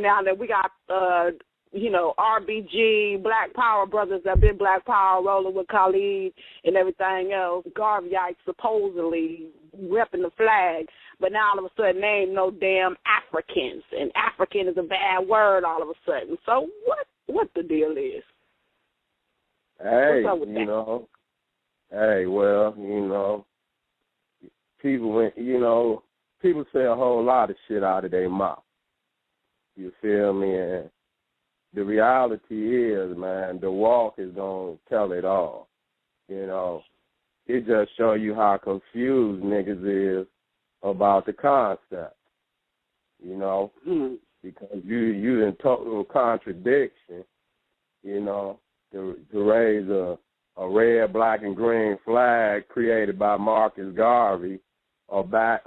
now that we got, RBG, Black Power brothers that been Black Power rolling with Khalid and everything else, Garveyites supposedly repping the flag, but now all of a sudden they ain't no damn Africans, and African is a bad word all of a sudden. So what the deal is? Hey, what's up with that? People say a whole lot of shit out of their mouth. You feel me? And the reality is, man, the walk is going to tell it all. It just shows you how confused niggas is about the concept, because you in total contradiction, to raise a red, black, and green flag created by Marcus Garvey, a back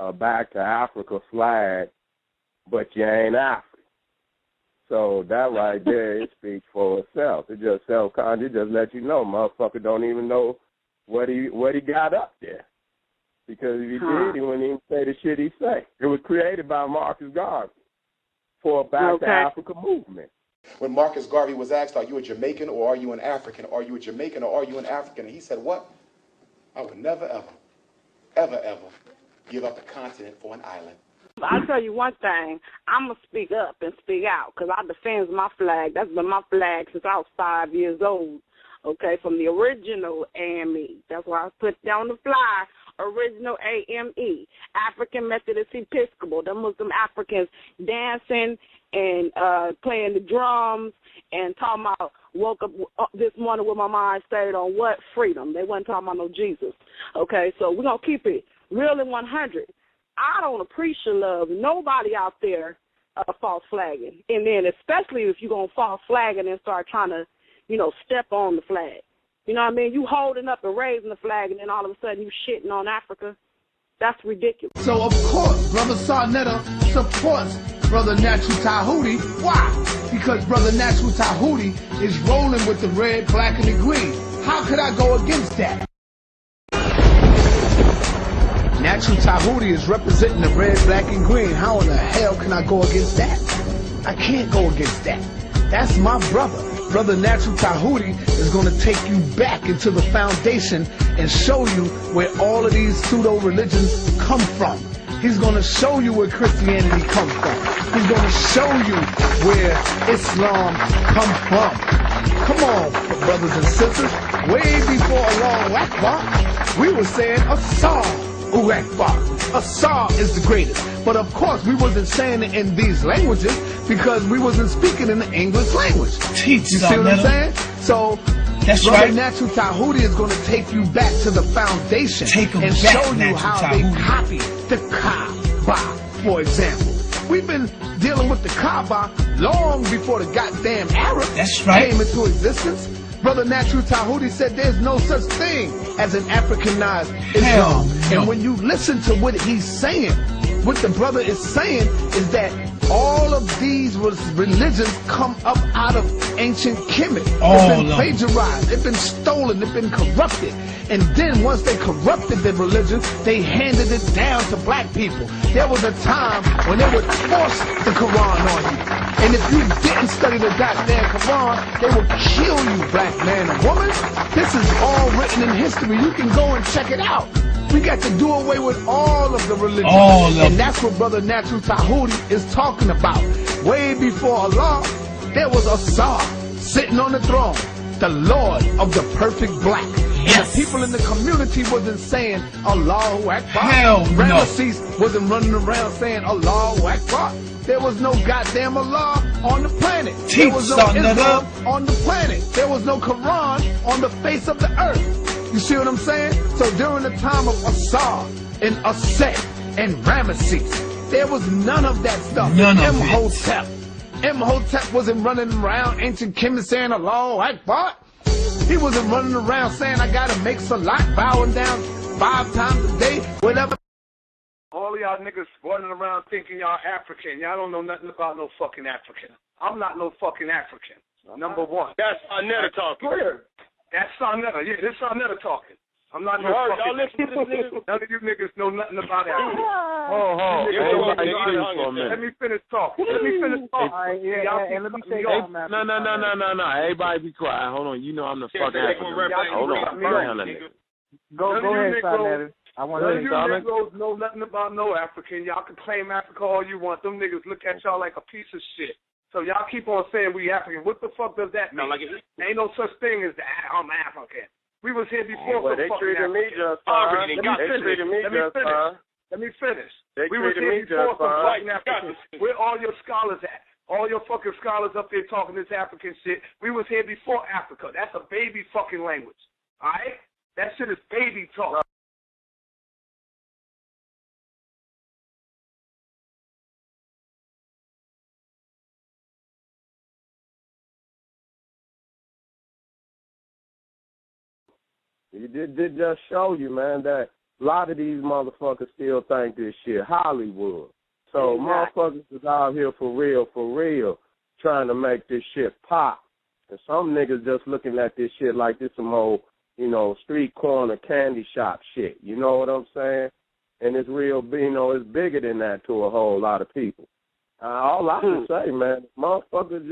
to Africa flag, but you ain't African. So that right there, it speaks for itself. It just self-conscious. It just lets you know, motherfucker don't even know what he got up there. Because if he did, he wouldn't even say the shit he say. It was created by Marcus Garvey for a back to Africa movement. When Marcus Garvey was asked, are you a Jamaican or are you an African? Are you a Jamaican or are you an African? And he said, what? I would never, ever, ever, ever give up a continent for an island. I'll tell you one thing. I'm going to speak up and speak out because I defend my flag. That's been my flag since I was 5 years old, from the original AME. That's why I put down the fly, original AME, African Methodist Episcopal, the Muslim Africans dancing and playing the drums and talking about woke up this morning with my mind stayed on what? Freedom. They wasn't talking about no Jesus. So we're going to keep it real and 100. I don't appreciate love. Nobody out there false flagging. And then especially if you're going to false flag and then start trying to, step on the flag. You know what I mean? You holding up and raising the flag and then all of a sudden you shitting on Africa. That's ridiculous. So, of course, Brother Saneter supports Brother Natural Tahuti. Why? Because Brother Natural Tahuti is rolling with the red, black, and the green. How could I go against that? Natural Tahuti is representing the red, black, and green. How in the hell can I go against that? I can't go against that. That's my brother. Brother Natural Tahuti is going to take you back into the foundation and show you where all of these pseudo-religions come from. He's going to show you where Christianity comes from. He's going to show you where Islam comes from. Come on, brothers and sisters. Way before Allahu Akbar, we were saying Allahu Akbar. Asar is the greatest. But of course, we wasn't saying it in these languages because we wasn't speaking in the English language. You see what I'm saying? So, that's Brother Natural Tahuti is going to take you back to the foundation and show you how they copied the Kaaba, for example. We've been dealing with the Kaaba long before the goddamn Arab came into existence. Brother Natural Tahuti said there's no such thing as an Africanized Islam. And when you listen to what he's saying, what the brother is saying is that all of these religions come up out of ancient Kemet. They've been plagiarized, they've been stolen, they've been corrupted. And then once they corrupted the religion, they handed it down to black people. There was a time when they would force the Quran on you. And if you didn't study the goddamn Quran, they would kill you, black man and woman. This is all written in history. You can go and check it out. We got to do away with all of the religions. And that's what Brother Natural Tahuti is talking about. Way before Allah, there was Asar sitting on the throne, the Lord of the perfect black. And the people in the community wasn't saying Allahu Akbar. Ramesses wasn't running around saying Allahu Akbar. There was no goddamn Allah on the planet. There was no Islam on the planet. There was no Quran on the face of the earth. You see what I'm saying? So during the time of Asar and Aset and Ramesses, there was none of that stuff. Imhotep. Imhotep wasn't running around ancient Kemet saying Allahu Akbar. He wasn't running around saying I gotta make salat, bowing down 5 times a day, whatever. All of y'all niggas running around thinking y'all African. Y'all don't know nothing about no fucking African. I'm not no fucking African. Number one. That's Saneter talking. That's Saneter. Yeah, this Saneter talking. I'm not no fucking... Y'all listen to this nigga? None of you niggas know nothing about Africa. Let me finish talking. And let me say No. Everybody be quiet. Hold on. You know I'm the fucking African. Hold on. Go ahead, Saneter. I want to hear you Negroes know nothing about no African. Y'all can claim Africa all you want. Them niggas look at y'all like a piece of shit. So y'all keep on saying we African. What the fuck does that mean? Ain't no such thing as that. I'm African. We was here before some fucking Africans. Let me finish. We was here before some fucking Africans. Where all your scholars at? All your fucking scholars up there talking this African shit. We was here before Africa. That's a baby fucking language. All right? That shit is baby talk. It did just show you, man, that a lot of these motherfuckers still think this shit Hollywood. So motherfuckers is out here for real, trying to make this shit pop. And some niggas just looking at this shit like this some old, street corner candy shop shit. You know what I'm saying? And it's real, it's bigger than that to a whole lot of people. All I can say, man, motherfuckers,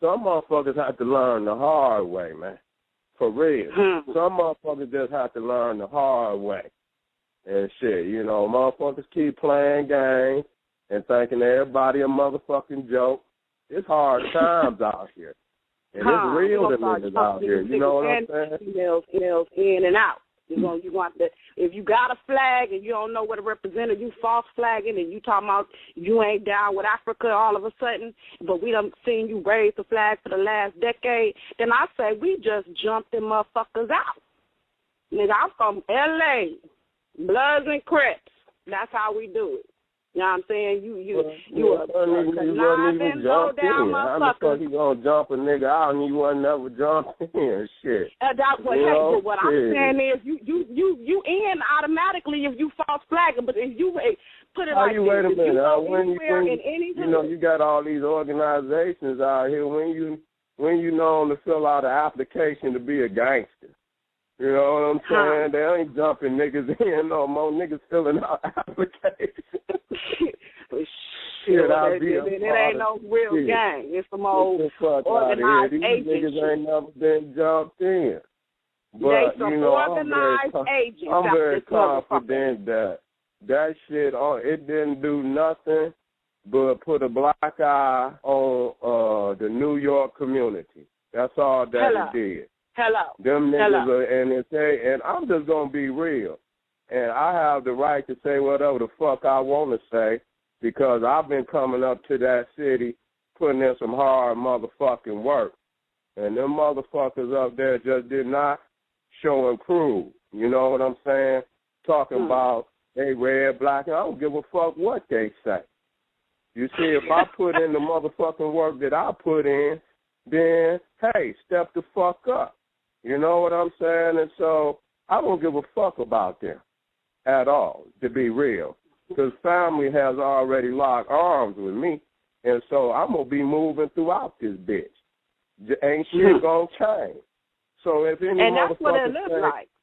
some motherfuckers have to learn the hard way, man. For real. Some motherfuckers just have to learn the hard way. And shit, motherfuckers keep playing games and thinking everybody a motherfucking joke. It's hard times out here. And it's real to niggas out here. You know what I'm saying? Females in and out. You want that. If you got a flag and you don't know what it represents, you false flagging and you talking about you ain't down with Africa all of a sudden, but we done seen you raise the flag for the last decade, then I say we just jumped them motherfuckers out. Nigga, I'm from L.A., Bloods and Crips. That's how we do it. You know what I'm saying? You a conniving, low-down motherfucker. How the fuck you gonna jump a nigga out and you wasn't never jumped in? Shit. But what I'm saying is you in automatically if you false flagging, but if you put it like this, wait a minute. When you got all these organizations out here, when you know to fill out an application to be a gangster. You know what I'm saying? They ain't jumping niggas in no more. Niggas filling out applications. It ain't no real gang. It's some old organized agents. These niggas ain't never been jumped in. But, they some organized agents. I'm very confident that shit, it didn't do nothing but put a black eye on the New York community. That's all that it did. Them niggas and I'm just gonna be real. And I have the right to say whatever the fuck I wanna say because I've been coming up to that city putting in some hard motherfucking work. And them motherfuckers up there just did not show and prove. You know what I'm saying? Talking about they red, black, and I don't give a fuck what they say. You see, if I put in the motherfucking work that I put in, then, hey, step the fuck up. You know what I'm saying? And so I don't give a fuck about them at all, to be real, because family has already locked arms with me, and so I'm going to be moving throughout this bitch. Ain't shit going to change. So if any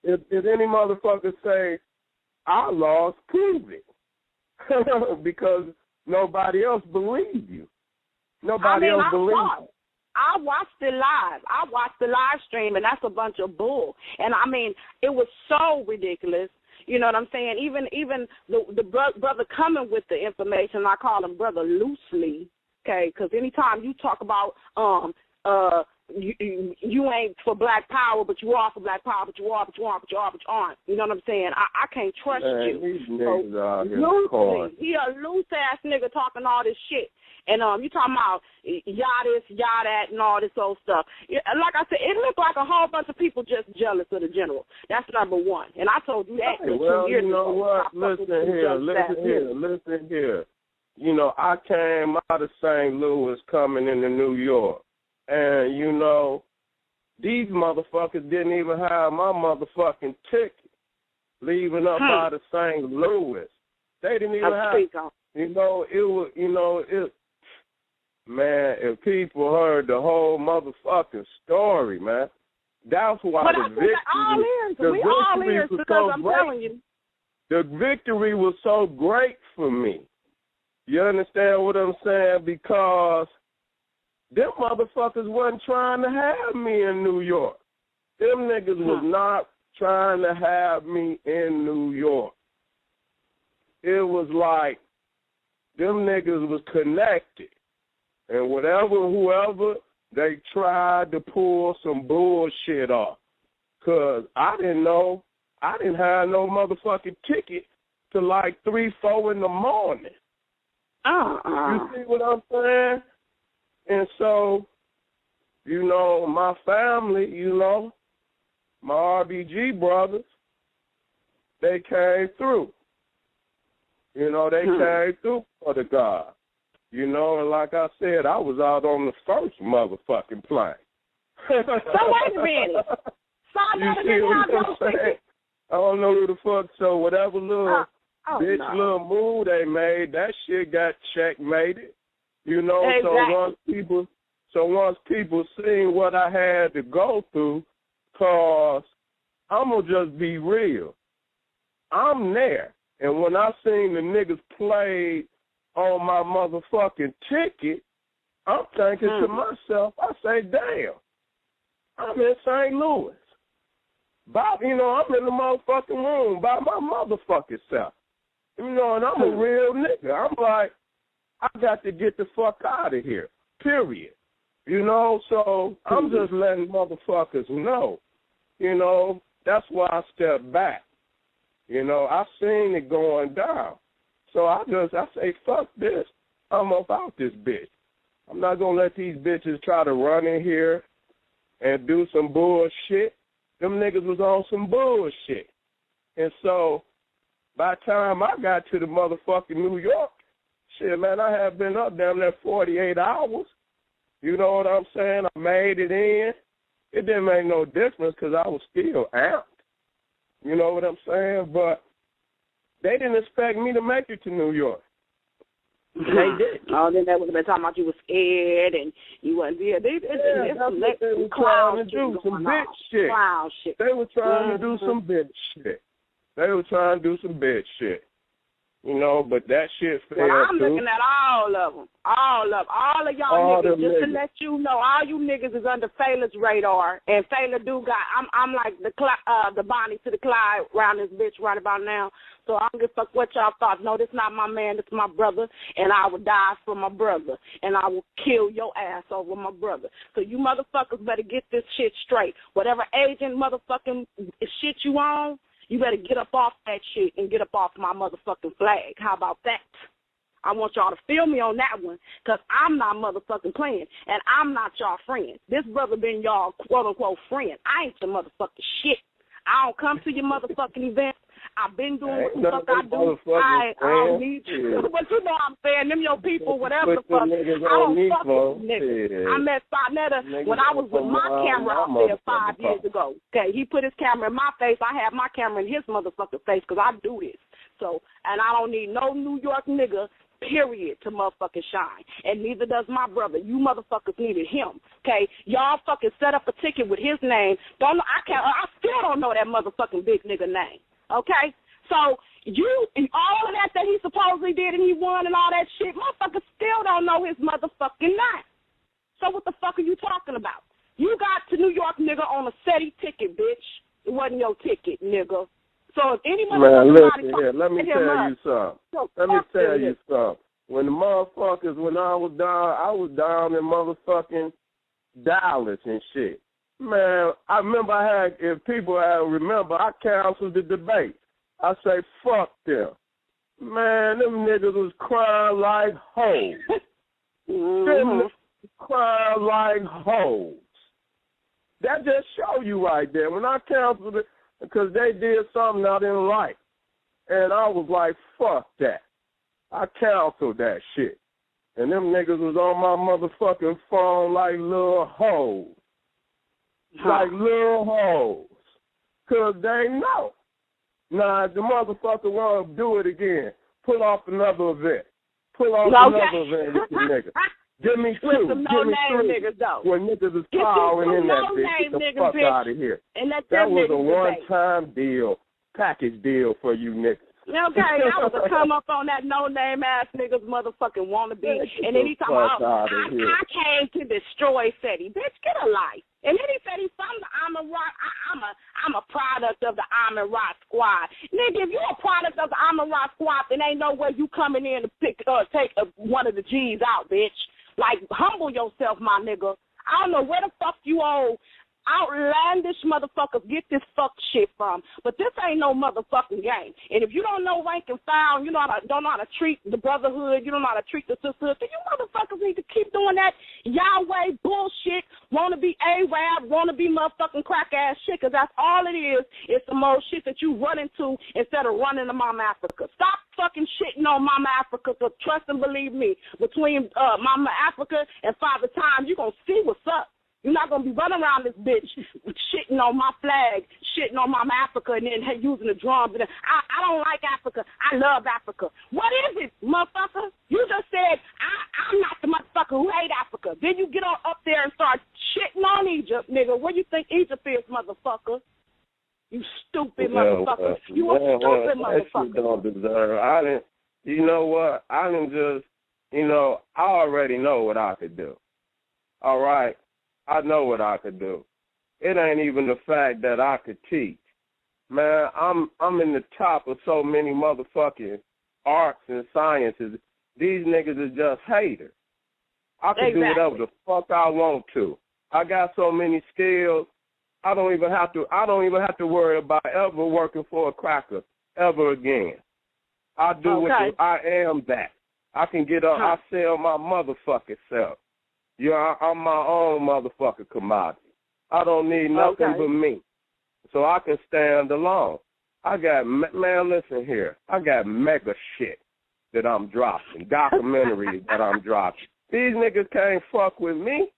if any motherfucker say, I lost, prove it. Because nobody else believes you. Nobody else believes you. I watched it live. I watched the live stream, and that's a bunch of bull. And, I mean, it was so ridiculous. You know what I'm saying? Even the brother coming with the information, I call him brother loosely, okay, because anytime you talk about you ain't for black power, but you are for black power, but you aren't. You know what I'm saying? I can't trust you. These niggas out here he a loose-ass nigga talking all this shit. And you talking about y'all this, y'all that, and all this old stuff. Like I said, it looked like a whole bunch of people just jealous of the general. That's number one. And I told you that 2 years ago. You know what? Listen here. You know, I came out of St. Louis coming into New York. And, you know, these motherfuckers didn't even have my motherfucking ticket leaving up out of St. Louis. They didn't even have, man, if people heard the whole motherfucking story, man, That's why the victory was so great. The victory was so great for me. You understand what I'm saying? Because them motherfuckers wasn't trying to have me in New York. Them niggas was not trying to have me in New York. It was like them niggas was connected. And whoever, they tried to pull some bullshit off. Because I didn't know. I didn't have no motherfucking ticket till like 3, 4 in the morning. You see what I'm saying? And so, you know, my family, you know, my RBG brothers, they came through. You know, they came through for the God. You know, and like I said, I was out on the first motherfucking plane. So wait a minute. You see what I'm saying? I don't know who the fuck, so whatever little little move they made, that shit got checkmated. You know, exactly. so once people seen what I had to go through, cause I'm gonna just be real. I'm there. And when I seen the niggas played on my motherfucking ticket, I'm thinking to myself, I say, damn, I'm in St. Louis. You know, I'm in the motherfucking room by my motherfucking self. You know, and I'm a real nigga. I'm like, I got to get the fuck out of here, period. You know, so I'm just letting motherfuckers know. You know, that's why I stepped back. You know, I seen it going down. So I say, fuck this. I'm about this bitch. I'm not going to let these bitches try to run in here and do some bullshit. Them niggas was on some bullshit. And so by the time I got to the motherfucking New York, shit, man, I have been up down there 48 hours. You know what I'm saying? I made it in. It didn't make no difference because I was still amped. You know what I'm saying? But they didn't expect me to make it to New York. They did. Oh, then that would have been talking about you was scared and you wasn't there. That's what they were trying to do, some bitch shit. Clown shit. They were trying to do some bitch shit. They were trying to do some bitch shit. You know, but that shit fell Well, I'm through. looking at all of them. All of y'all niggas. Just to let you know, all you niggas is under Fela's radar. And Fela do got, I'm like the Bonnie to the Clyde around this bitch right about now. So I don't give a fuck what y'all thought. No, this not my man, this my brother. And I will die for my brother. And I will kill your ass over my brother. So you motherfuckers better get this shit straight. Whatever agent motherfucking shit you on, you better get up off that shit and get up off my motherfucking flag. How about that? I want y'all to feel me on that one because I'm not motherfucking playing, and I'm not y'all friend. This brother been y'all quote-unquote friend. I ain't your motherfucking shit. I don't come to your motherfucking events. I've been doing what the fuck I do. I don't need you. But you know what I'm saying. Them your people, whatever the fuck. I don't fuck with niggas. I met Saneter when I was with my camera out there 5 years ago. Okay, he put his camera in my face. I have my camera in his motherfucking face because I do this. So, and I don't need no New York nigga, period, to motherfucking shine. And neither does my brother. You motherfuckers needed him. Okay? Y'all fucking set up a ticket with his name. I still don't know that motherfucking big nigga name. Okay? So all of that he supposedly did and he won and all that shit, motherfuckers still don't know his motherfucking name. So what the fuck are you talking about? You got to New York, nigga, on a SETI ticket, bitch. It wasn't your ticket, nigga. So if any listen here, let me tell you something. When the motherfuckers, when I was down in motherfucking Dallas and shit. Man, I remember if people remember, I canceled the debate. I say, fuck them. Man, them niggas was crying like hoes. Them crying like hoes. That just show you right there. When I canceled it, because they did something I didn't like. And I was like, fuck that. I canceled that shit. And them niggas was on my motherfucking phone like little hoes. Like little hoes. Because they know. Now, if the motherfucker want to do it again, pull off another event. Pull off another event with the nigga. Give me two. With some no-name niggas, though. When niggas is plowing in that bitch, get the fuck out of here. And that was a one-time deal, package deal for you niggas. Okay, I was to come up on that no-name ass niggas motherfucking wannabe. And then he talking about, I came to destroy Seti. Bitch, get a life. And then he said he's from the I'm a product of the Amin-Ra squad. Nigga, if you're a product of the Amin-Ra squad, then ain't no way you coming in to take one of the G's out, bitch. Like, humble yourself, my nigga. I don't know where the fuck you old outlandish motherfuckers get this fuck shit from, but this ain't no motherfucking game. And if you don't know rank and file, don't know how to treat the brotherhood, you don't know how to treat the sisterhood, then you motherfuckers need to keep doing that Yahweh bullshit, wanna be AWAB, wanna be motherfucking crack ass shit, because that's all it is. It's the most shit that you run into instead of running to Mama Africa. Stop fucking shitting on Mama Africa, because trust and believe me, between Mama Africa and Father Time, you're gonna see what's up. You're not going to be running around this bitch shitting on my flag, shitting on Mama Africa, and then using the drums. I don't like Africa. I love Africa. What is it, motherfucker? You just said, I'm not the motherfucker who hate Africa. Then you get up there and start shitting on Egypt, nigga. What do you think Egypt is, motherfucker? You stupid motherfucker. You a stupid motherfucker. Don't deserve. You know what? I already know what I could do. All right? I know what I could do. It ain't even the fact that I could teach. Man, I'm in the top of so many motherfucking arts and sciences. These niggas is just haters. I can do whatever the fuck I want to. I got so many skills. I don't even have to worry about ever working for a cracker ever again. I do I am that. I can get up. I sell my motherfucking self. Yeah, I'm my own motherfucking commodity. I don't need nothing but me. So I can stand alone. Listen here. I got mega shit that I'm dropping, documentaries that I'm dropping. These niggas can't fuck with me.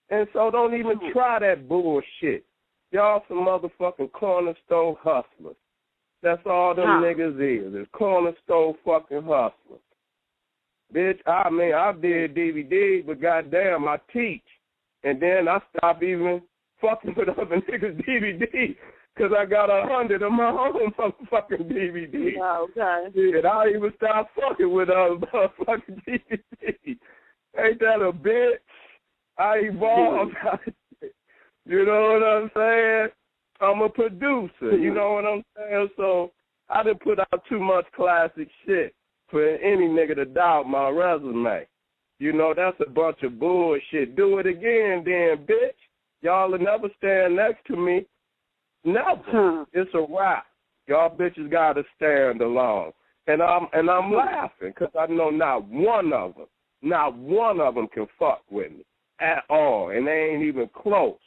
And so don't even try that bullshit. Y'all some motherfucking corner store hustlers. That's all them niggas is corner store fucking hustlers. Bitch, I did DVD, but goddamn, I teach. And then I stopped even fucking with other niggas' DVD because I got 100 of my own motherfucking DVD. Okay. Yeah, I even stopped fucking with other motherfucking DVD. Ain't that a bitch? I evolved. You know what I'm saying? I'm a producer. You know what I'm saying? So I didn't put out too much classic shit for any nigga to doubt my resume. You know, that's a bunch of bullshit. Do it again then, bitch. Y'all will never stand next to me. Never. It's a wrap. Y'all bitches got to stand alone. And I'm laughing because I know not one of them can fuck with me at all. And they ain't even close.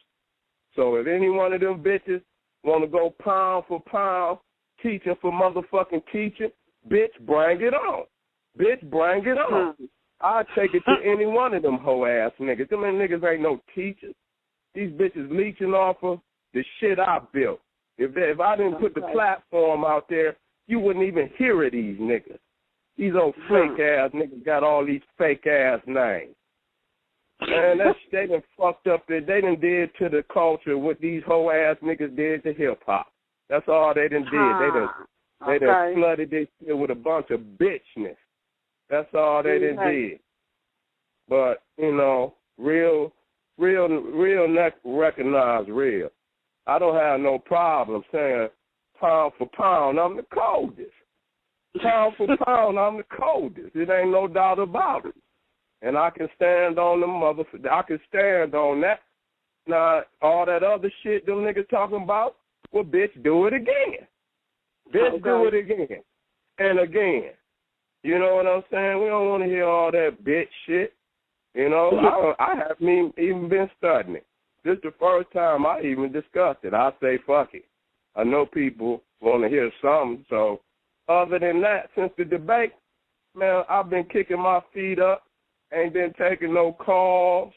So if any one of them bitches want to go pound for pound, teaching for motherfucking teaching, bitch, bring it on. Bitch, bring it on. I'll take it to any one of them hoe-ass niggas. Them niggas ain't no teachers. These bitches leeching off of the shit I built. If I didn't put the platform out there, you wouldn't even hear of these niggas. These old fake-ass niggas got all these fake-ass names. Man, they done fucked up. They done did to the culture what these hoe-ass niggas did to hip-hop. That's all they done did. They done flooded this shit with a bunch of bitchness. That's all they done did. But, you know, real recognize real. I don't have no problem saying pound for pound, I'm the coldest. Pound for pound, I'm the coldest. It ain't no doubt about it. And I can stand on I can stand on that. Now, all that other shit them niggas talking about, well, bitch, do it again. Bitch, do it again. And again. You know what I'm saying? We don't want to hear all that bitch shit. You know, I haven't even been studying it. This is the first time I even discussed it. I say fuck it. I know people want to hear something. So other than that, since the debate, man, I've been kicking my feet up. Ain't been taking no calls.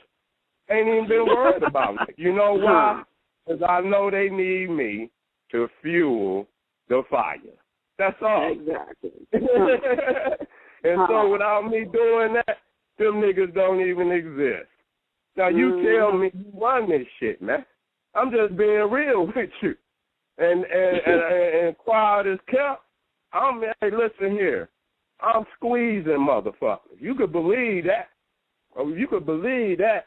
Ain't even been worried about it. You know why? Because I know they need me to fuel the fire. That's all. Exactly. And so without me doing that, them niggas don't even exist. Now, you tell me you run this shit, man. I'm just being real with you. And quiet as kept. Hey, listen here. I'm squeezing motherfuckers. You could believe that. Oh, you could believe that.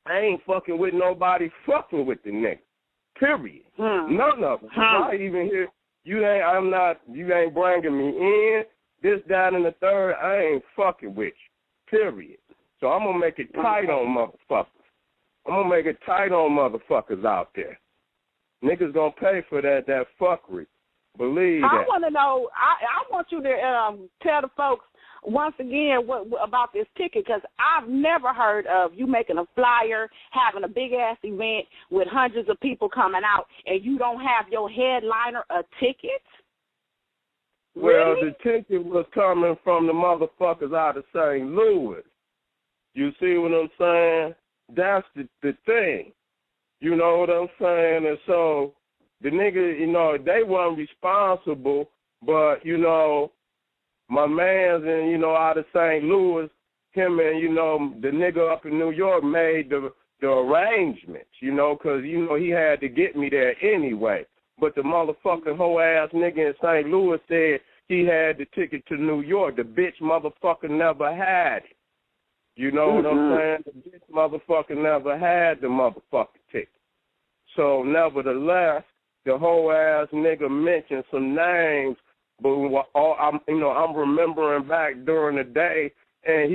I ain't fucking with nobody fucking with the nigga. Period. None of them. I even hear you ain't bringing me in, this, that, and the third. I ain't fucking with you. Period. So I'm going to make it tight on motherfuckers. I'm going to make it tight on motherfuckers out there. Niggas going to pay for that fuckery. Believe that. I want to know, I want you to tell the folks once again what about this ticket, because I've never heard of you making a flyer, having a big-ass event with hundreds of people coming out, and you don't have your headliner a ticket? Well, Really? the ticket was coming from the motherfuckers out of St. Louis. You see what I'm saying? That's the thing. You know what I'm saying? And so the nigga, they weren't responsible, but, my man's out of St. Louis, him and, the nigga up in New York made the arrangements, because, he had to get me there anyway. But the motherfucking hoe-ass nigga in St. Louis said he had the ticket to New York. The bitch motherfucker never had it. You know what I'm saying? The bitch motherfucker never had the motherfucking ticket. So, nevertheless, the whole-ass nigga mentioned some names, but I'm remembering back during the day, and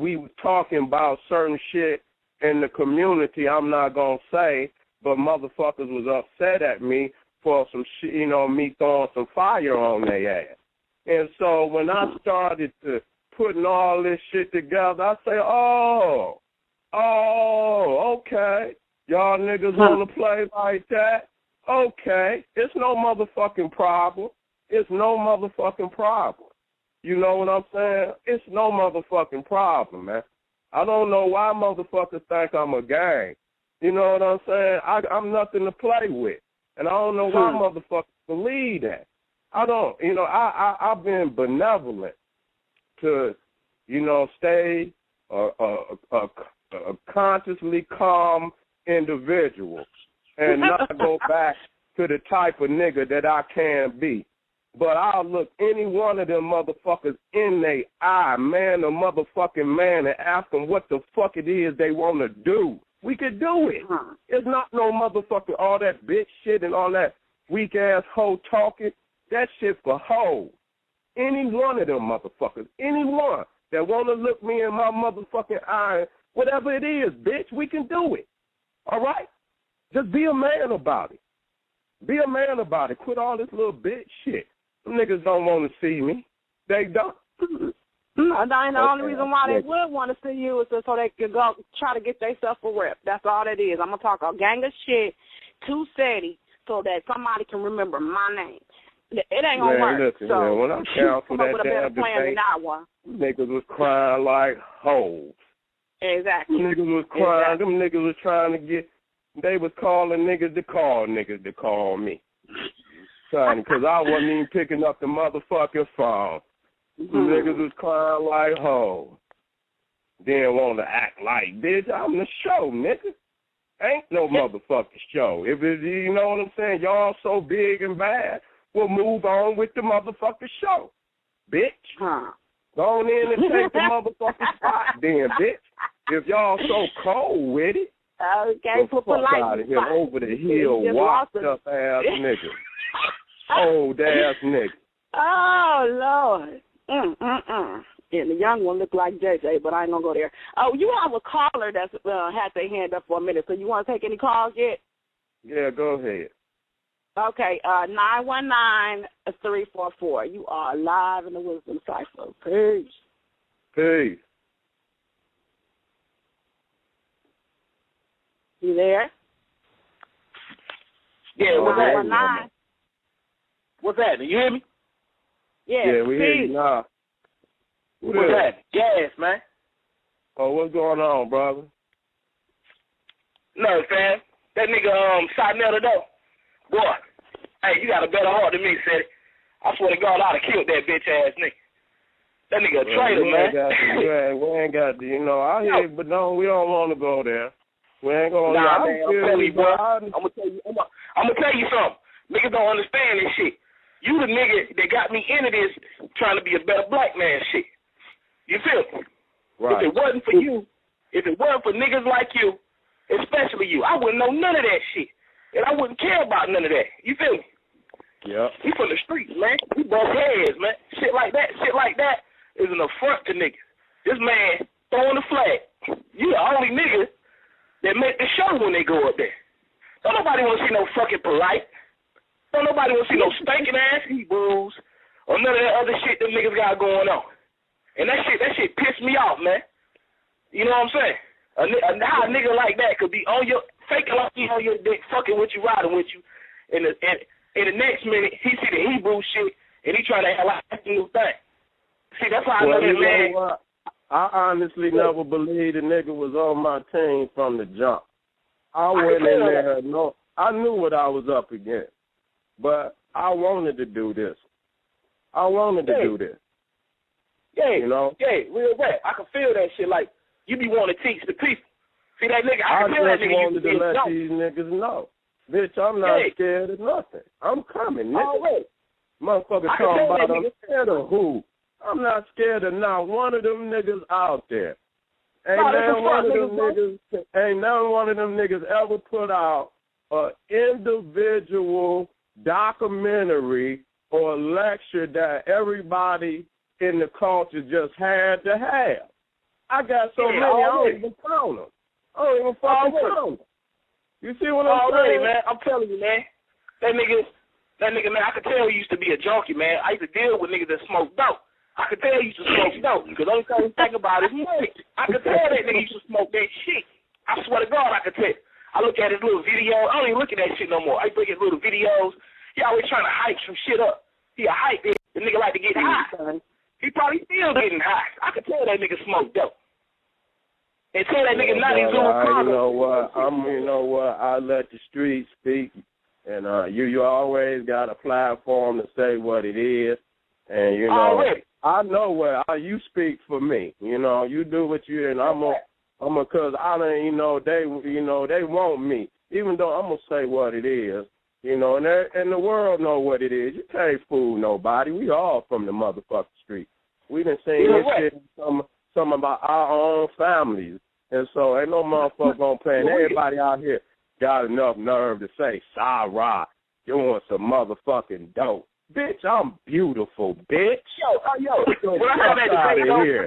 we was talking about certain shit in the community I'm not going to say, but motherfuckers was upset at me for some shit, me throwing some fire on their ass. And so when I started to putting all this shit together, I say, oh, okay. Y'all niggas want to play like that? Okay. It's no motherfucking problem. It's no motherfucking problem. You know what I'm saying? It's no motherfucking problem, man. I don't know why motherfuckers think I'm a gang. You know what I'm saying? I'm nothing to play with. And I don't know why motherfuckers believe that. I don't. I've been benevolent to, stay a consciously calm individual and not go back to the type of nigga that I can be. But I'll look any one of them motherfuckers in their eye, man or motherfucking man, and ask them what the fuck it is they want to do. We could do it. It's not no motherfucker, all that bitch shit and all that weak-ass hoe talking. That shit for hoes. Any one of them motherfuckers, any one that want to look me in my motherfucking eye, whatever it is, bitch, we can do it. All right? Just be a man about it. Be a man about it. Quit all this little bitch shit. Them niggas don't want to see me. They don't. The only reason why they would want to see you is so they could go try to get themselves a rep. That's all that is. I'm going to talk a gang of shit to Seti so that somebody can remember my name. It ain't going to work. Listen, so when I canceled that damn debate, niggas was crying like hoes. Exactly. Niggas was crying. Them niggas was trying to get, they was calling niggas to call me. Because I wasn't even picking up the motherfucking phone. Niggas was crying like hoes. Then want to act like, bitch, I'm the show, nigga. Ain't no motherfucking show. If it, you know what I'm saying, y'all so big and bad, we'll move on with the motherfucking show. Bitch. Go on in and take the motherfucking spot then, bitch. If y'all so cold with it, okay, fuck out of here, over the hill, washed up ass nigga. Old ass nigga. Oh, Lord. And the young one look like JJ, but I ain't going to go there. Oh, you have a caller that's had their hand up for a minute, so you want to take any calls yet? Yeah, go ahead. Okay, 919-344. You are live in the Wisdom Cypher. Peace. Peace. You there? Yeah, what's happening? 919. What's happening? You hear me? Yeah, we hear you now. What's happening? Yes, man. Oh, what's going on, brother? No, fam. That nigga, Saneter, though. Boy, hey, you got a better heart than me, Seti. I swear to God, I'd have killed that bitch-ass nigga. That nigga a traitor, man. We ain't got to, you know, I hear, but no, we don't want to go there. We ain't going to. Nah, man, I'm telling you, bro. I'm gonna tell you something. Niggas don't understand this shit. You the nigga that got me into this trying to be a better black man shit. You feel me? Right. If it wasn't for you, if it wasn't for niggas like you, especially you, I wouldn't know none of that shit. And I wouldn't care about none of that. You feel me? Yeah. We from the streets, man. We bust heads, man. Shit like that is an affront to niggas. This man throwing the flag. You the only nigga that make the show when they go up there. Don't nobody want to see no fucking polite. Don't nobody want to see no stinking ass Hebrews or none of that other shit them niggas got going on. And that shit pissed me off, man. You know what I'm saying? How a nigga like that could be on your faking like he on your dick, fucking with you, riding with you, and in the next minute he see the Hebrew shit and he trying to act like that's a new thing. See, that's how I know that man. What? I honestly never believed the nigga was on my team from the jump. I went in there, I knew what I was up against, but I wanted to do this. Do this. Yeah, you know? Yeah, real rap. I can feel that shit. Like, you be wanting to teach the people. See that nigga? I can feel that nigga. I just wanted to let these niggas know. Bitch, I'm not scared of nothing. I'm coming, nigga. Already. Motherfucker talking about I'm scared of who? I'm not scared of not one of them niggas out there. Ain't none one of them niggas ever put out an individual documentary or lecture that everybody in the culture just had to have. I got so many, I don't even count them. I don't even fucking count them. You see what I'm saying? Man, I'm telling you, man. That nigga, man, I could tell he used to be a junkie, man. I used to deal with niggas that smoke dope. I could tell he used to smoke dope, because the only thing he think about is money. I could tell that nigga used to smoke that shit. I swear to God, I could tell. I look at his little videos. I don't even look at that shit no more. I look at his little videos. He always trying to hype some shit up. He a hype nigga. The nigga like to get high. He probably still getting high. I could tell that nigga smoke dope. And tell that nigga not even You know what? I let the streets speak, and you always got a platform to say what it is, and you know. Already. I know what you speak for me. You know, you do what you and I'm cause I don't, they want me. Even though I'm gonna say what it is, you know, and the world know what it is. You can't fool nobody. We all from the motherfucking street. We done seen this shit in some of our own families, and so ain't no motherfucker gonna play. And everybody out here got enough nerve to say, "Sara, you want some motherfucking dope." Bitch, I'm beautiful, bitch. Yo, when I have that out debate, of here.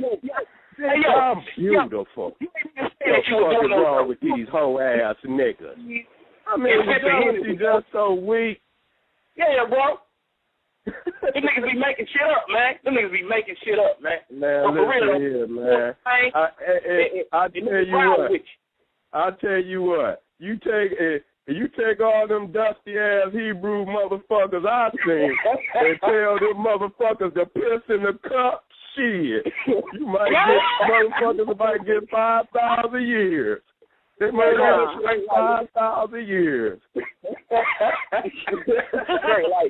Bitch, I'm beautiful. What's wrong with these hoe ass niggas? I mean, the just so weak. Yeah, bro. Them niggas be making shit up, man. Man, listen here, man. I tell you what. You take all them dusty-ass Hebrew motherfuckers I seen and tell them motherfuckers to piss in the cup, shit. You might get 5,000 years. They might get 5,000 years.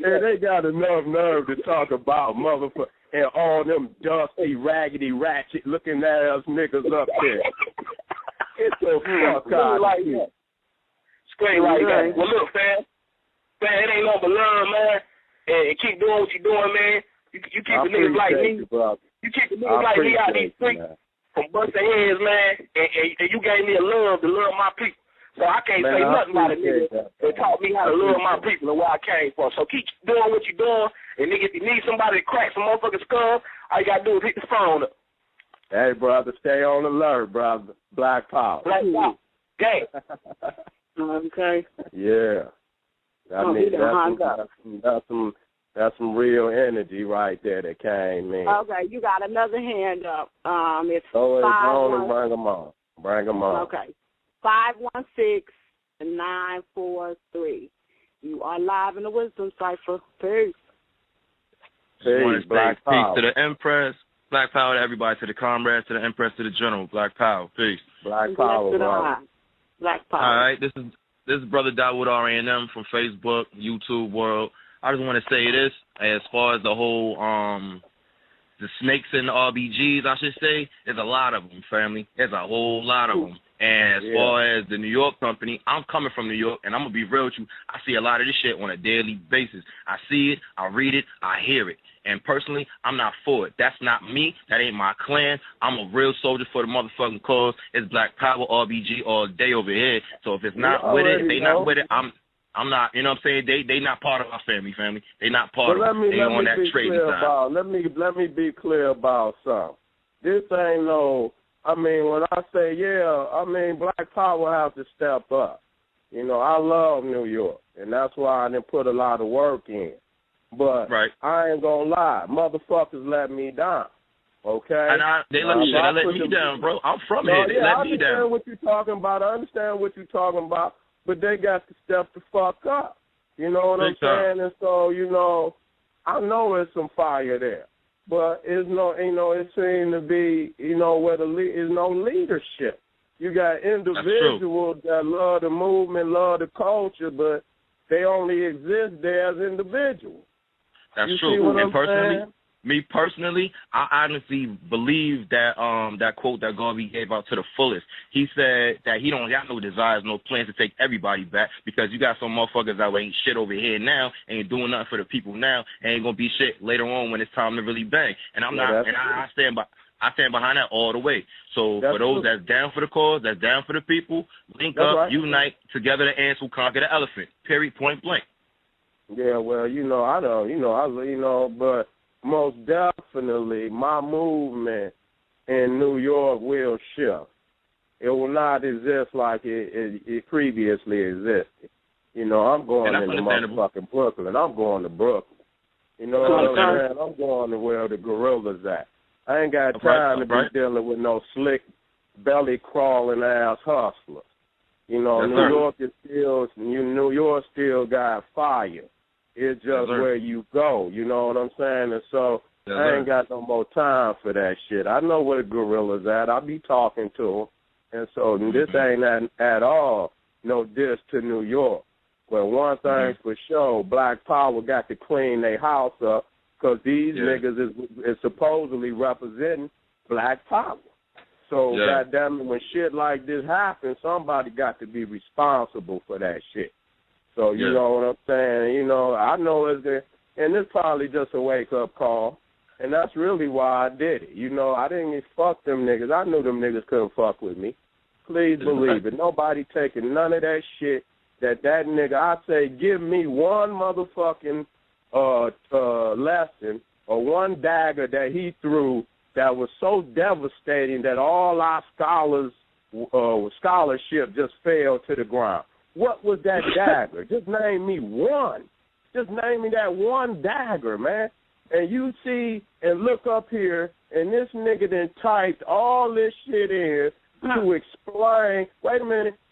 And they got enough nerve to talk about motherfuckers and all them dusty, raggedy, ratchet-looking ass niggas up there. Get the fuck out of here. Straight like that. Well, look, fam, it ain't nothing but love, man. And keep doing what you're doing, man. You keep the niggas like me. You keep the niggas like me out these streets from busting heads, man. And you gave me a love to love my people. So I can't say nothing about a nigga that taught me how to love my people and where I came from. So keep doing what you're doing. And nigga, if you need somebody to crack some motherfucking skull, all you got to do is hit the phone up. Hey, brother, stay on alert, brother. Black Power. Black Power. Gang. Okay. Yeah. I mean, that's some real energy right there that came in. Okay, you got another hand up. It's Bring them on. Okay. 516-943. You are live in the Wisdom Cipher. Peace. Peace, Black Power. Peace to the Empress. Black Power to everybody, to the comrades, to the Empress, to the General. Black Power. Peace. Black Power, brother. Black Power. All right, this is Brother Dawood R.A.N.M. from Facebook, YouTube world. I just want to say this as far as the whole the snakes and the RBGs, I should say, there's a lot of them, family. There's a whole lot of them. And as far as the New York company, I'm coming from New York, and I'm going to be real with you. I see a lot of this shit on a daily basis. I see it, I read it, I hear it. And personally, I'm not for it. That's not me. That ain't my clan. I'm a real soldier for the motherfucking cause. It's Black Power, RBG all day over here. So if it's not with it, if they not with it, I'm not, you know what I'm saying? They not part of our family. They not part of it. They on that trading side. Let me be clear about something. This ain't no, I mean, when I say, Black Power has to step up. You know, I love New York, and that's why I didn't put a lot of work in. But I ain't going to lie. Motherfuckers let me down, okay? And they let me down, bro. I'm from here. They let me down. I understand what you're talking about. I understand what you're talking about. But they got to step the fuck up. You know what I'm saying? And so, you know, I know there's some fire there. But it's no, you know, it seems to be, you know, where there's no leadership. You got individuals that love the movement, love the culture, but they only exist there as individuals. That's you true. See what and I'm personally, saying? me personally, I honestly believe that that quote that Garvey gave out to the fullest. He said that he don't got no desires, no plans to take everybody back because you got some motherfuckers that ain't shit over here now, ain't doing nothing for the people now, and ain't gonna be shit later on when it's time to really bang. And I'm not, and I stand behind that all the way. So for those that's down for the cause, that's down for the people, link up, unite, together the ants will conquer the elephant. Period. Point blank. Yeah, well, you know, I don't, but most definitely my movement in New York will shift. It will not exist like it previously existed. You know, I'm going into motherfucking Brooklyn. I'm going to Brooklyn. You know what I'm saying? I'm going to where the gorillas at. I ain't got time to be dealing with no slick, belly-crawling ass hustlers. You know, New York still got fire. It's just where you go, you know what I'm saying? And so I ain't got no more time for that shit. I know where the gorillas at. I be talking to them. And so this ain't at all no diss to New York. But one thing's for sure, Black Power got to clean their house up because these niggas is supposedly representing Black Power. So, goddamn it, when shit like this happens, somebody got to be responsible for that shit. So, you know what I'm saying? You know, I know it's there, and it's probably just a wake-up call, and that's really why I did it. You know, I didn't fuck them niggas. I knew them niggas couldn't fuck with me. Please believe it. Nobody taking none of that shit that nigga, I say, give me one motherfucking lesson or one dagger that he threw that was so devastating that all our scholarship just fell to the ground. What was that dagger? Just name me one. Just name me that one dagger, man. And you see and look up here, and this nigga done typed all this shit in to explain,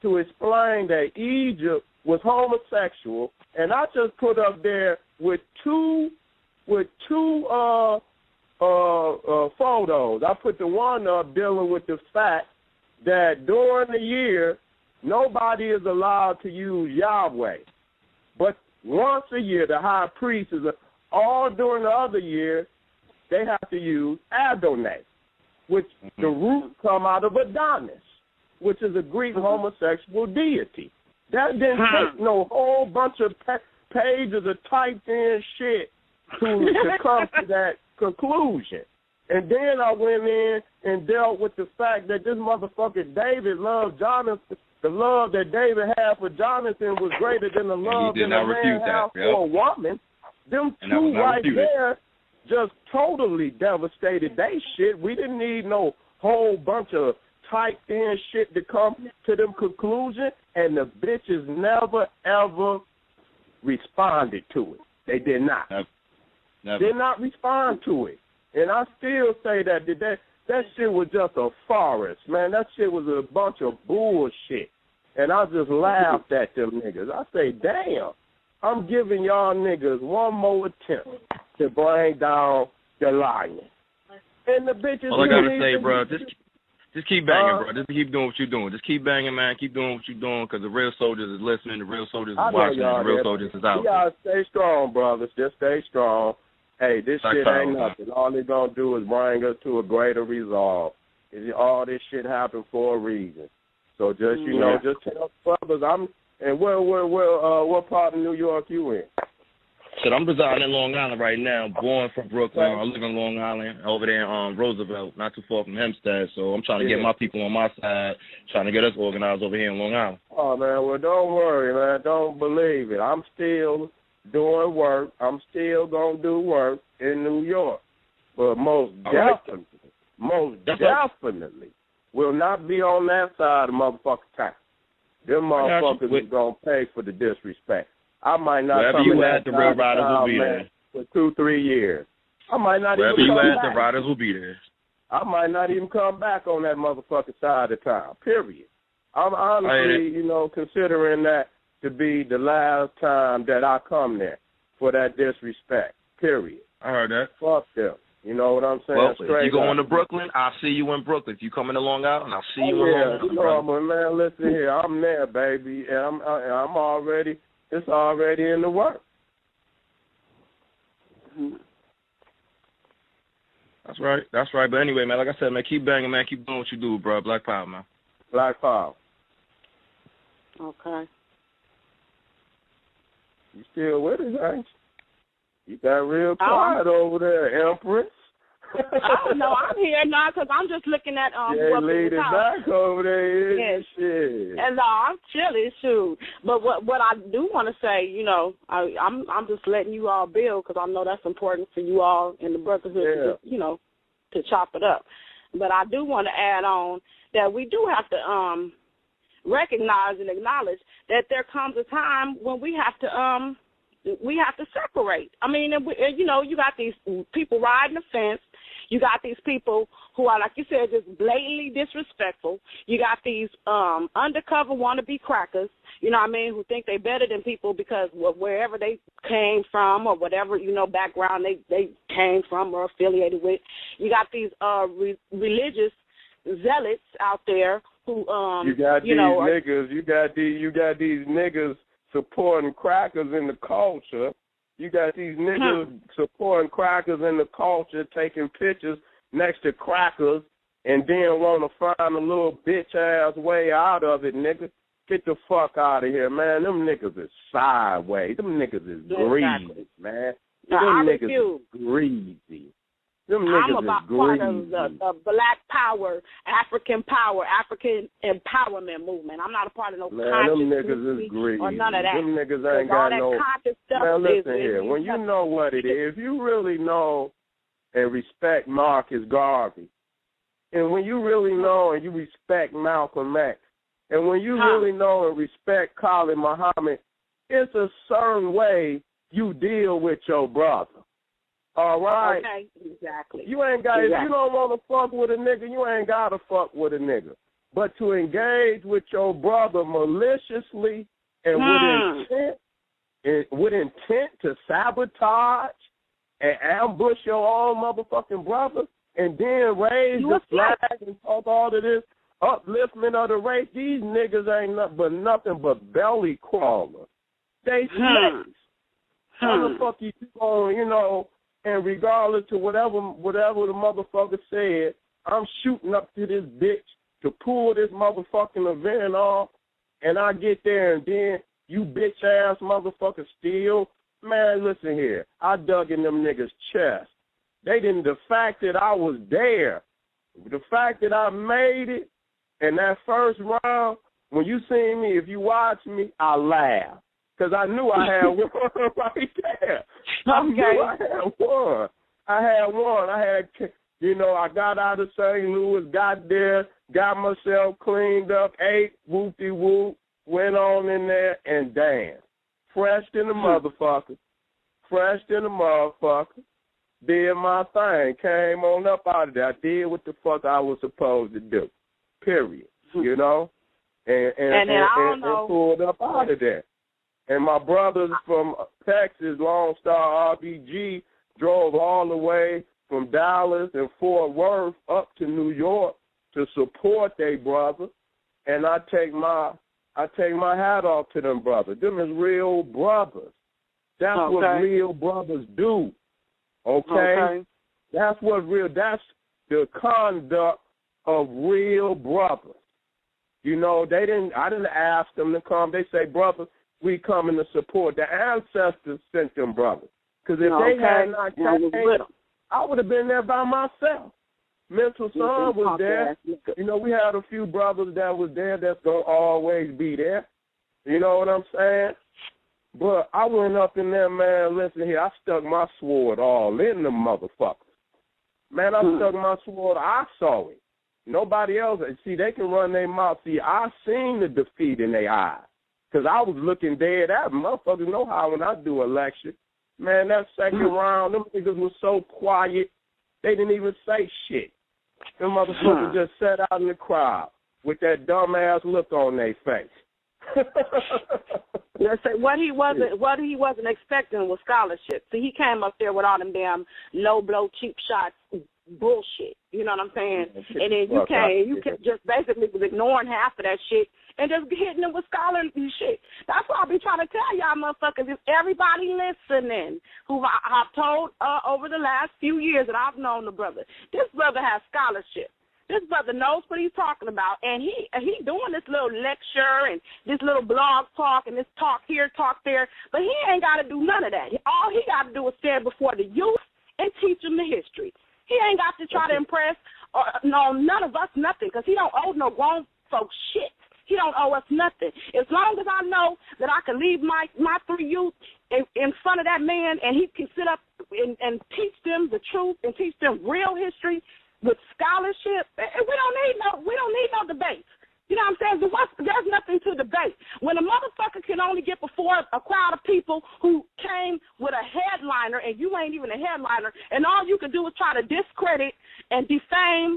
to explain that Egypt was homosexual. And I just put up there with two photos. I put the one up dealing with the fact that during the year, nobody is allowed to use Yahweh. But once a year, the high priest all during the other year, they have to use Adonai, which the root come out of Adonis, which is a Greek homosexual deity. That didn't take no whole bunch of pages of typed in shit to come to that conclusion. And then I went in and dealt with the fact that this motherfucker David loved Jonathan. The love that David had for Jonathan was greater than the love that a man had for a woman. Them two right there just totally devastated they shit. We didn't need no whole bunch of typed in shit to come to them conclusion, and the bitches never, ever responded to it. They did not. Never. Did not respond to it. And I still say that shit was just a forest, man. That shit was a bunch of bullshit. And I just laughed at them niggas. I say, damn, I'm giving y'all niggas one more attempt to bring down the lion. And the bitches... All I gotta say, bro, just keep banging, bro. Just keep doing what you're doing. Just keep banging, man. Keep doing what you're doing, because the real soldiers is listening, the real soldiers is watching, and the real soldiers is out. Y'all stay strong, brothers. Just stay strong. Hey, this shit ain't nothing. All they're going to do is bring us to a greater resolve. All this shit happened for a reason. So just, you know, just tell brothers, what part of New York you in? Shit, I'm residing in Long Island right now. Born from Brooklyn. I live in Long Island over there in Roosevelt, not too far from Hempstead. So I'm trying to get my people on my side, trying to get us organized over here in Long Island. Oh, man, well, don't worry, man. Don't believe it. I'm still doing work. I'm still going to do work in New York. But most definitely will not be on that side of motherfucking town. Them motherfuckers is going to pay for the disrespect. I might not come in that the Real Riders will be there. For 2-3 years. I might not Wherever even come you at, back. the Riders will be there. I might not even come back on that motherfucking side of town, period. I'm honestly, you know, considering that to be the last time that I come there for that disrespect, period. I heard that. Fuck them. You know what I'm saying? Well, straight if you go up. into Brooklyn, I'll see you in Brooklyn. If you come into Long Island, I'll see you in Long Island. You know, but man, listen here, I'm there, baby, and I'm already. It's already in the work. That's right. That's right. But anyway, man, like I said, man, keep banging, man. Keep doing what you do, bro. Black Power, man. Black Power. Okay. You still with us, ain't you? You got real quiet over there, Empress. Oh, no, I'm here now because I'm just looking at what lead it back over there. Yes. Shit. And I'm chilly, shoot. But what I do want to say, you know, I'm just letting you all build because I know that's important for you all in the brotherhood, you know, to chop it up. But I do want to add on that we do have to recognize and acknowledge that there comes a time when we have to separate. I mean, you know, you got these people riding the fence. You got these people who are, like you said, just blatantly disrespectful. You got these undercover wannabe crackers, you know what I mean, who think they're better than people because wherever they came from or whatever, you know, background they came from or affiliated with. You got these religious zealots out there who, you got these niggas. You got these niggas supporting crackers in the culture. You got these niggas supporting crackers in the culture, taking pictures next to crackers, and then want to find a little bitch-ass way out of it, nigga. Get the fuck out of here, man. Them niggas is sideways. Them niggas is greasy, man. Them niggas is greasy. Them niggas I'm about part of the Black Power, African empowerment movement. I'm not a part of no conscious them niggas is greasy. or none of that. Them niggas ain't got no. Now listen here. When you know what it is, if you really know and respect Marcus Garvey, and when you really know and you respect Malcolm X, and when you really know and respect Khalid Muhammad, it's a certain way you deal with your brother. All right. Okay, exactly. You ain't got. If you don't want to fuck with a nigga, you ain't got to fuck with a nigga. But to engage with your brother maliciously and with intent to sabotage and ambush your own motherfucking brother, and then raise the flag and talk all of this upliftment of the race, these niggas ain't nothing but belly crawlers. They snakes. How the fuck you going, you know? And regardless to whatever the motherfucker said, I'm shooting up to this bitch to pull this motherfucking event off, and I get there and then you bitch-ass motherfucker still. Man, listen here. I dug in them niggas' chest. The fact that I was there, the fact that I made it, and that first round, when you see me, if you watch me, I laugh. Because I knew I had one right there. I knew I had one. I got out of St. Louis, got there, got myself cleaned up, ate, whoop-de-whoop, went on in there and danced. Fresh in the motherfucker. Did my thing. Came on up out of there. I did what the fuck I was supposed to do. Period. You know? And pulled up out of there. And my brothers from Texas, Lone Star RBG, drove all the way from Dallas and Fort Worth up to New York to support their brother. And I take my hat off to them brothers. Them is real brothers. That's what real brothers do. Okay? That's the conduct of real brothers. You know, I didn't ask them to come. They say, brother, we coming to support. The ancestors sent them brothers. Because if they had not came, I would have been there by myself. Mental Son was there. You know, we had a few brothers that was there that's going to always be there. You know what I'm saying? But I went up in there, man, listen here, I stuck my sword all in them motherfuckers. Man, I stuck my sword, I saw it. Nobody else, see, they can run their mouth. See, I seen the defeat in their eyes. Because I was looking dead at them. Motherfuckers know how when I do a lecture. Man, that second round, them niggas was so quiet, they didn't even say shit. Them motherfuckers just sat out in the crowd with that dumbass look on their face. What he wasn't expecting was scholarship. See, he came up there with all them damn low blow, cheap shots, bullshit. You know what I'm saying? And then you just basically was ignoring half of that shit and just hitting them with scholarly shit. That's what I be trying to tell y'all motherfuckers. Is everybody listening who I've told over the last few years that I've known the brother, this brother has scholarship. This brother knows what he's talking about, and he doing this little lecture and this little blog talk and this talk here, talk there, but he ain't got to do none of that. All he got to do is stand before the youth and teach them the history. He ain't got to try to impress none of us nothing, because he don't owe no grown folks shit. He don't owe us nothing. As long as I know that I can leave my three youth in front of that man, and he can sit up and teach them the truth and teach them real history with scholarship, we don't need no debates. You know what I'm saying? There's nothing to debate. When a motherfucker can only get before a crowd of people who came with a headliner and you ain't even a headliner, and all you can do is try to discredit and defame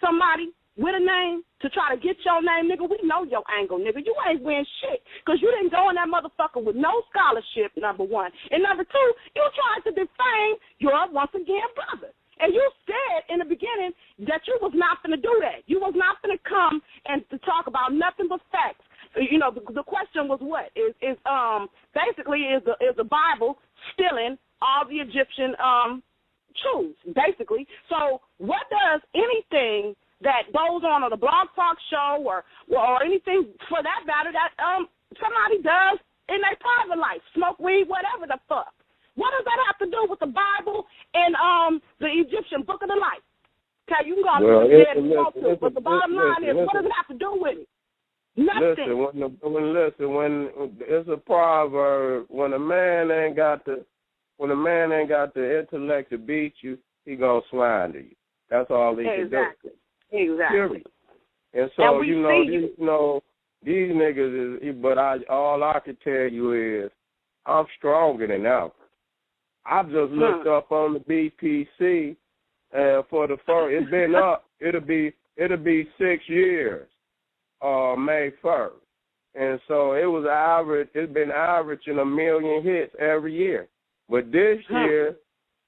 somebody with a name to try to get your name, nigga, we know your angle, nigga. You ain't win shit because you didn't go in that motherfucker with no scholarship, number one. And number two, you tried to defame your, once again, brother. And you said in the beginning that you was not going to do that. You was not going to come and to talk about nothing but facts. You know, the question was what? Is the Bible stealing all the Egyptian truths, basically? So what does anything that goes on a blog talk show or anything for that matter that somebody does in their private life, smoke weed, whatever the fuck? What does that have to do with the Bible and the Egyptian Book of the Life? Okay, you can go on there, but the bottom line is, what does it have to do with it? Nothing. Listen, when it's a proverb, when a man ain't got the intellect to beat you, he gonna slander you. That's all he can do. Exactly. Period. And so these niggas is. But all I can tell you is, I'm stronger than ever. I just looked up on the BPC, and for the first, it's been up. It'll be 6 years, May 1st, and so it was average. It's been averaging 1 million hits every year, but this year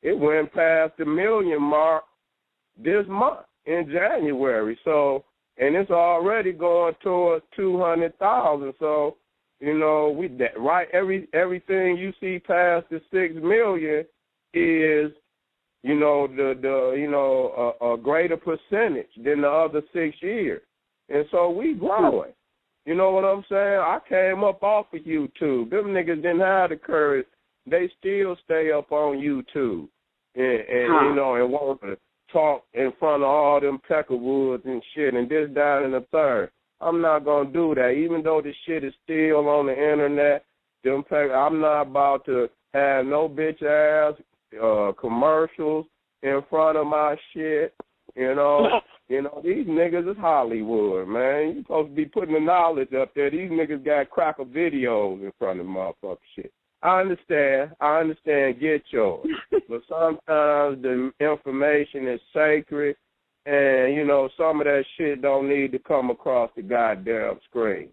it went past the 1 million mark this month in January. So, and it's already going towards 200,000. So. You know, everything you see past the 6 million is, you know, a greater percentage than the other 6 years. And so we growing. You know what I'm saying? I came up off of YouTube. Them niggas didn't have the courage. They still stay up on YouTube and you know, and want to talk in front of all them peckerwoods and shit and this, that, and the third. I'm not going to do that. Even though this shit is still on the internet, I'm not about to have no bitch-ass commercials in front of my shit. You know, these niggas is Hollywood, man. You supposed to be putting the knowledge up there. These niggas got cracker videos in front of motherfucker shit. I understand, get yours. But sometimes the information is sacred. And, you know, some of that shit don't need to come across the goddamn screen.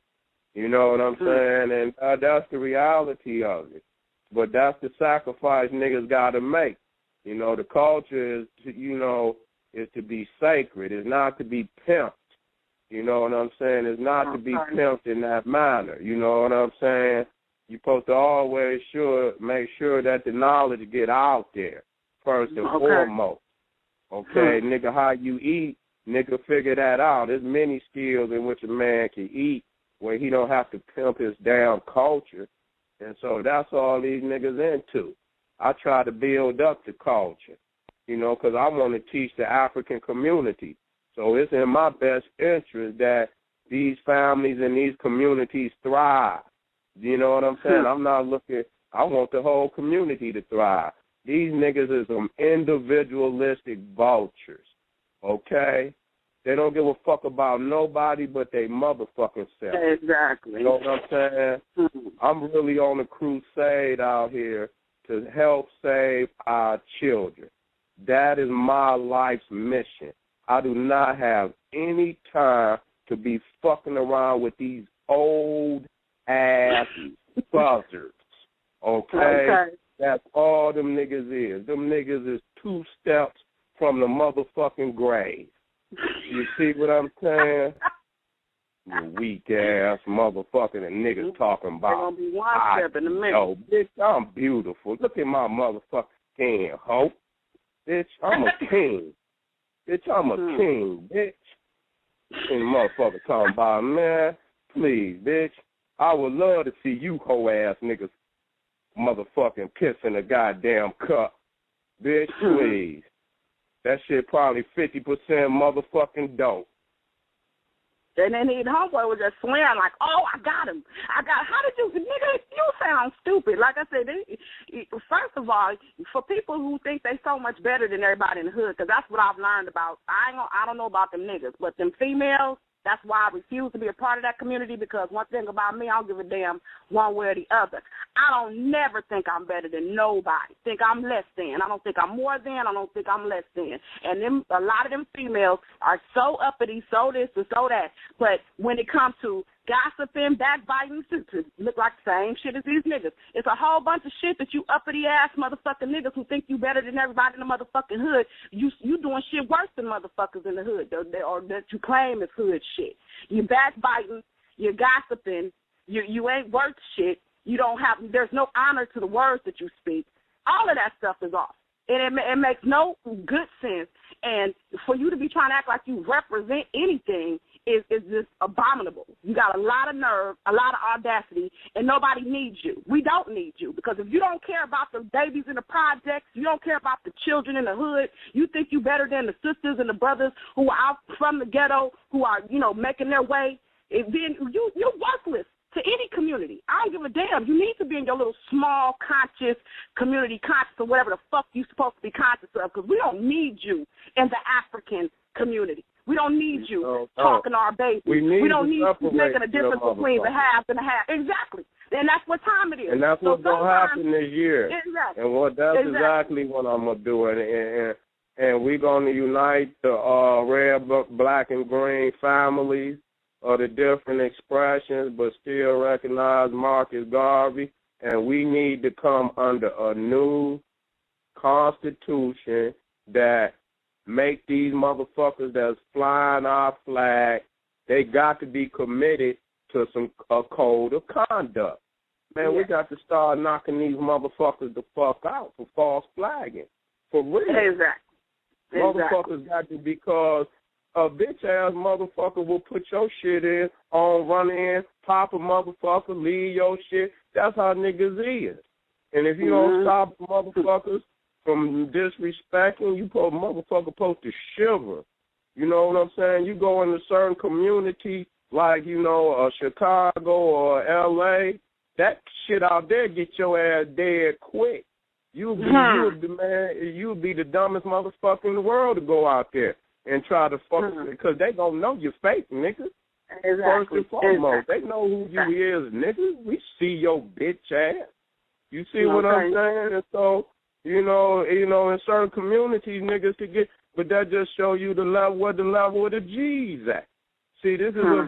You know what I'm saying? And that's the reality of it. But that's the sacrifice niggas got to make. You know, the culture is to be sacred. It's not to be pimped. You know what I'm saying? It's not to be pimped in that manner. You know what I'm saying? You're supposed to always make sure that the knowledge get out there. first and foremost. Okay, nigga, how you eat, nigga, figure that out. There's many skills in which a man can eat where he don't have to pimp his damn culture. And so that's all these niggas into. I try to build up the culture, you know, because I want to teach the African community. So it's in my best interest that these families and these communities thrive. You know what I'm saying? I'm not looking, I want the whole community to thrive. These niggas is some individualistic vultures, okay? They don't give a fuck about nobody but they motherfucking self. Exactly. You know what I'm saying? I'm really on a crusade out here to help save our children. That is my life's mission. I do not have any time to be fucking around with these old-ass buzzards, okay? That's all them niggas is. Them niggas is 2 steps from the motherfucking grave. You see what I'm saying? You weak-ass motherfucking niggas talking about. They're going to be one step in a minute. Oh, bitch, I'm beautiful. Look at my motherfucking king, hoe. Bitch, I'm a king. Bitch, I'm a king, bitch. And motherfucker talking about, man, please, bitch. I would love to see you hoe-ass niggas motherfucking piss in a goddamn cup. Bitch, please. That shit probably 50% motherfucking dope. And then the homeboy was just swearing like, oh, I got him. How did you, nigga, you sound stupid. Like I said, first of all, for people who think they so much better than everybody in the hood, because that's what I've learned about. I don't know about them niggas, but them females, that's why I refuse to be a part of that community, because one thing about me, I don't give a damn one way or the other. I don't never think I'm better than nobody. Think I'm less than. I don't think I'm more than. I don't think I'm less than. And a lot of them females are so uppity, so this and so that. But when it comes to gossiping, backbiting, to look like the same shit as these niggas. It's a whole bunch of shit that you uppity-ass motherfucking niggas who think you better than everybody in the motherfucking hood, you doing shit worse than motherfuckers in the hood, or that you claim is hood shit. You backbiting, you're gossiping, you ain't worth shit, there's no honor to the words that you speak. All of that stuff is off. And it makes no good sense. And for you to be trying to act like you represent anything is just abominable. You got a lot of nerve, a lot of audacity, and nobody needs you. We don't need you, because if you don't care about the babies in the projects, you don't care about the children in the hood, you think you better than the sisters and the brothers who are out from the ghetto, who are, making their way, then you're worthless to any community. I don't give a damn. You need to be in your little small conscious community, conscious of whatever the fuck you're supposed to be conscious of, because we don't need you in the African community. We don't need you talking to our babies. We don't need you making a difference between the haves and the have. Exactly. And that's what time it is. And that's what's going to happen this year. Exactly. And that's exactly what I'm going to do. And we're going to unite the red, black, and green families of the different expressions, but still recognize Marcus Garvey. And we need to come under a new constitution that make these motherfuckers that's flying our flag, they got to be committed to a code of conduct. Man, we got to start knocking these motherfuckers the fuck out for false flagging. For real. Exactly. Motherfuckers got to, because a bitch-ass motherfucker will put your shit in, run in, pop a motherfucker, leave your shit. That's how niggas is. And if you don't stop motherfuckers from disrespecting, motherfucker supposed to shiver. You know what I'm saying? You go in a certain community like, Chicago or L.A., that shit out there get your ass dead quick. You'll be the dumbest motherfucker in the world to go out there and try to fuck because they gonna know you're fake, nigga. Exactly. First and foremost, they know who you is, nigga. We see your bitch ass. You see what I'm saying? And so, in certain communities, niggas could get, but that just show you the level of the G's at. See, this is a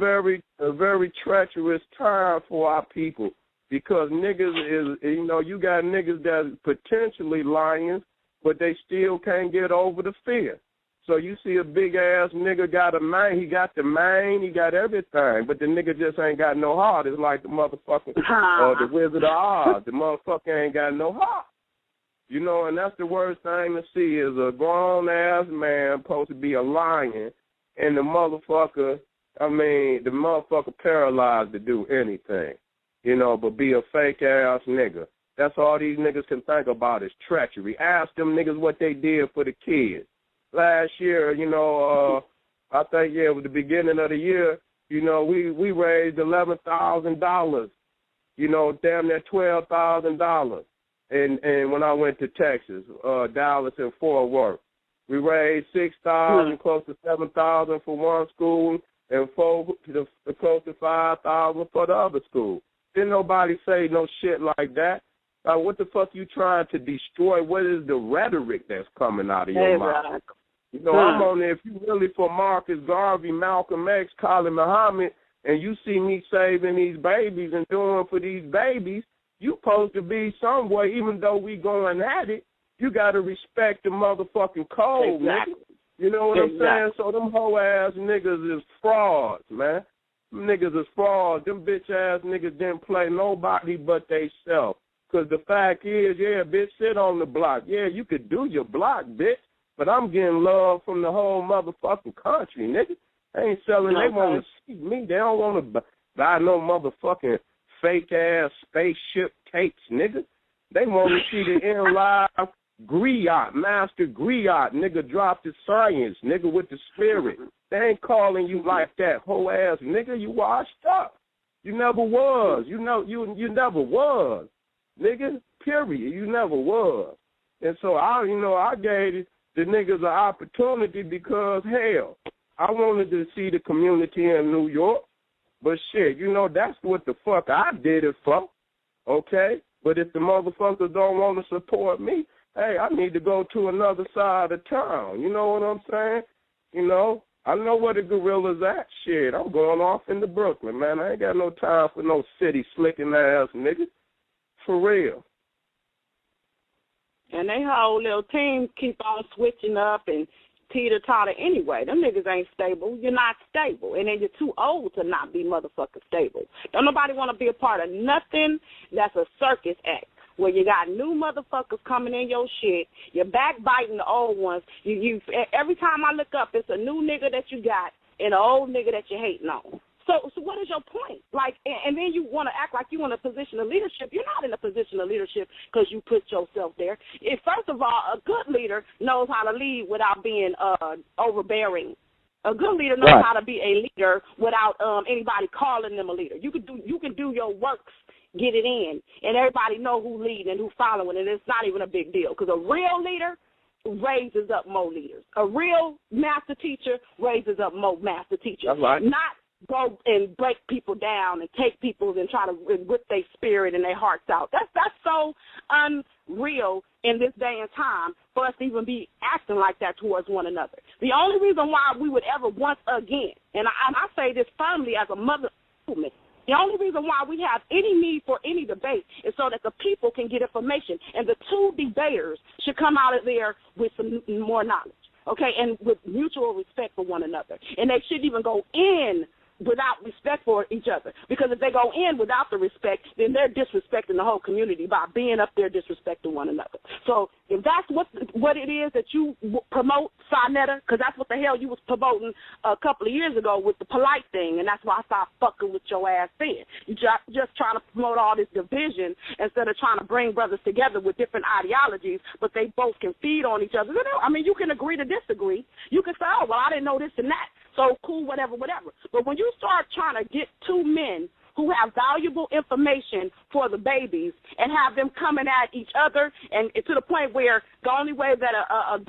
very treacherous time for our people, because niggas is, you got niggas that's potentially lions, but they still can't get over the fear. So you see a big-ass nigga got a mane, he got the mane, he got everything, but the nigga just ain't got no heart. It's like the motherfucker, the Wizard of Oz. The motherfucker ain't got no heart. You know, and that's the worst thing to see is a grown-ass man supposed to be a lion, and the motherfucker paralyzed to do anything, you know, but be a fake-ass nigga. That's all these niggas can think about is treachery. Ask them niggas what they did for the kids. Last year, you know, I think, it was the beginning of the year, you know, we raised $11,000, you know, damn near $12,000. And when I went to Texas, Dallas and Fort Worth, we raised $6,000, close to $7,000 for one school, and close to $5,000 for the other school. Didn't nobody say no shit like that. What the fuck you trying to destroy? What is the rhetoric that's coming out of your mouth? You know, I'm on there. If you really for Marcus Garvey, Malcolm X, Colin Muhammad, and you see me saving these babies and doing for these babies, you supposed to be somewhere, even though we going at it, you got to respect the motherfucking code, nigga. You know what I'm saying? So them hoe-ass niggas is frauds, man. Them niggas is frauds. Them bitch-ass niggas didn't play nobody but they self. Because the fact is, bitch, sit on the block. Yeah, you could do your block, bitch, but I'm getting love from the whole motherfucking country, nigga. They ain't selling. They want to see me. They don't want to buy no motherfucking fake-ass spaceship cakes, nigga. They want to see the in-live griot, master griot, nigga, drop the science, nigga, with the spirit. They ain't calling you like that, hoe-ass nigga. You washed up. You never was. You never was, nigga, period. You never was. And so, I gave the niggas an opportunity because, hell, I wanted to see the community in New York. But shit, you know, that's what the fuck I did it for, okay? But if the motherfuckers don't want to support me, hey, I need to go to another side of town. You know what I'm saying? You know, I know where the gorillas at. Shit, I'm going off into Brooklyn, man. I ain't got no time for no city slicking ass niggas. For real. And they whole little team keep on switching up and teeter-totter anyway. Them niggas ain't stable. You're not stable. And then you're too old to not be motherfucking stable. Don't nobody want to be a part of nothing that's a circus act where you got new motherfuckers coming in your shit. You're backbiting the old ones. You every time I look up, it's a new nigga that you got and an old nigga that you're hating on. So what is your point? Like, and then you want to act like you in a position of leadership. You're not in a position of leadership because you put yourself there. First of all, a good leader knows how to lead without being overbearing. A good leader knows how to be a leader without anybody calling them a leader. You can do your works, get it in, and everybody know who leading and who following, and it's not even a big deal because a real leader raises up more leaders. A real master teacher raises up more master teachers. That's right. Not go and break people down and take people and try to whip their spirit and their hearts out. That's so unreal in this day and time for us to even be acting like that towards one another. The only reason why we would ever once again, and I say this firmly as a mother movement, the only reason why we have any need for any debate is so that the people can get information, and the two debaters should come out of there with some more knowledge, okay, and with mutual respect for one another. And they shouldn't even go in without respect for each other. Because if they go in without the respect, then they're disrespecting the whole community by being up there disrespecting one another. So if that's what it is that you promote, Saneter, because that's what the hell you was promoting a couple of years ago with the polite thing, and that's why I started fucking with your ass then. You just trying to promote all this division instead of trying to bring brothers together with different ideologies, but they both can feed on each other. I mean, you can agree to disagree. You can say, oh, well, I didn't know this and that. So cool, whatever. But when you start trying to get two men who have valuable information for the babies and have them coming at each other, and to the point where the only way that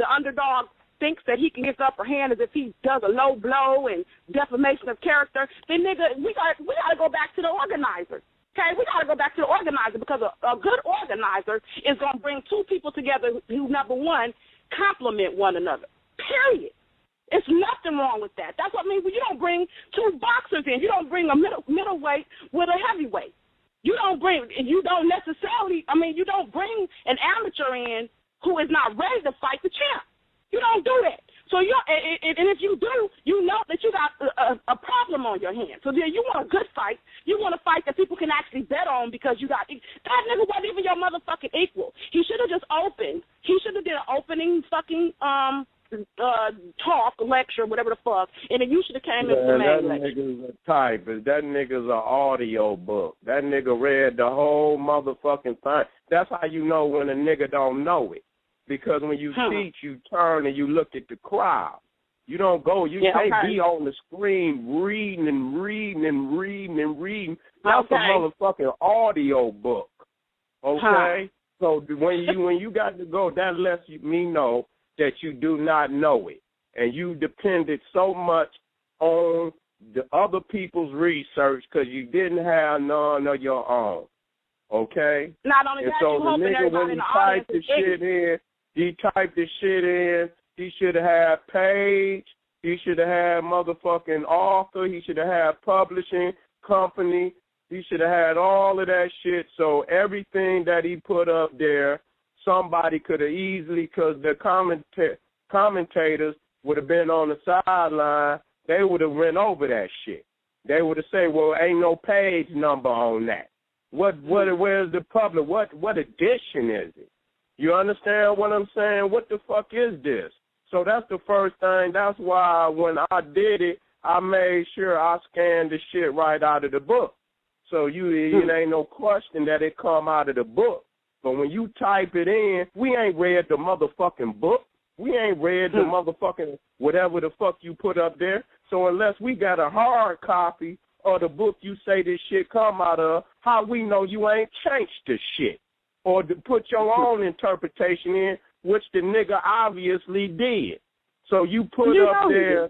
the underdog thinks that he can get the upper hand is if he does a low blow and defamation of character, then nigga, we got to go back to the organizer. Okay, we got to go back to the organizer because a good organizer is going to bring two people together who, number one, complement one another, period. It's nothing wrong with that. That's what I mean. You don't bring two boxers in. You don't bring a middleweight with a heavyweight. You don't bring an amateur in who is not ready to fight the champ. You don't do that. So and if you do, you know that you got a problem on your hands. So then you want a good fight. You want a fight that people can actually bet on because you got that nigga wasn't even your motherfucking equal. He should have just opened. He should have did an opening fucking talk, lecture, whatever the fuck, and then you should have came in with the main lecture. That nigga's a type. That nigga's an audio book. That nigga read the whole motherfucking thing. That's how you know when a nigga don't know it. Because when you teach, you turn and you look at the crowd. You don't go. You can't be on the screen reading and reading and reading and reading. That's a motherfucking audio book. Okay? So when you got to go, that lets me know that you do not know it. And you depended so much on the other people's research because you didn't have none of your own. Okay? Not only that, so you hoping everybody in the audience is ignorant. He typed the shit in. He should have had page. He should have had motherfucking author. He should have had publishing company. He should have had all of that shit. So everything that he put up there, somebody could have easily, because the commentators would have been on the sideline, they would have went over that shit. They would have said, well, ain't no page number on that. Where's the public? What edition is it? You understand what I'm saying? What the fuck is this? So that's the first thing. That's why when I did it, I made sure I scanned the shit right out of the book. So it ain't no question that it come out of the book. But when you type it in, we ain't read the motherfucking book. We ain't read the motherfucking whatever the fuck you put up there. So unless we got a hard copy of the book you say this shit come out of, how we know you ain't changed the shit? Or to put your own interpretation in, which the nigga obviously did. So you put up there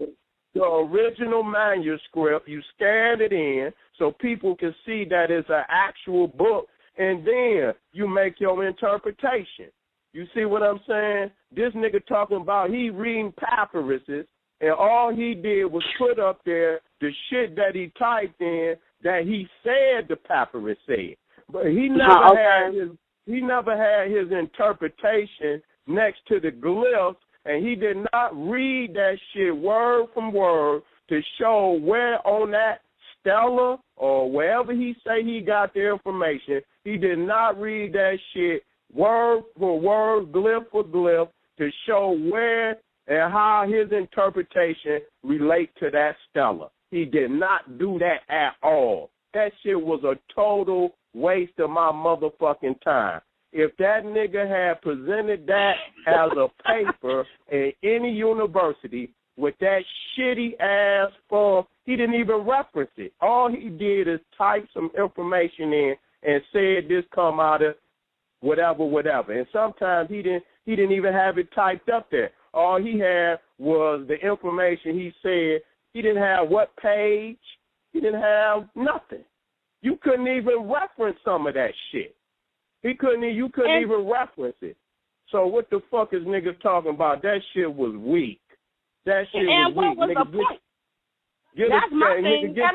the original manuscript, you scanned it in so people can see that it's an actual book, and then you make your interpretation. You see what I'm saying? This nigga talking about he reading papyruses, and all he did was put up there the shit that he typed in that he said the papyrus said. But he never had his interpretation next to the glyphs, and he did not read that shit word from word to show where on that stela or wherever he say he got the information. He did not read that shit word for word, glyph for glyph, to show where and how his interpretation relate to that stela. He did not do that at all. That shit was a total waste of my motherfucking time. If that nigga had presented that as a paper in any university with that shitty ass form, he didn't even reference it. All he did is type some information in and said this come out of whatever. And sometimes he didn't even have it typed up there. All he had was the information he said. He didn't have what page. He didn't have nothing. You couldn't even reference some of that shit. You couldn't even reference it. So what the fuck is niggas talking about? That shit was weak. That shit was weak. And what was the point? Get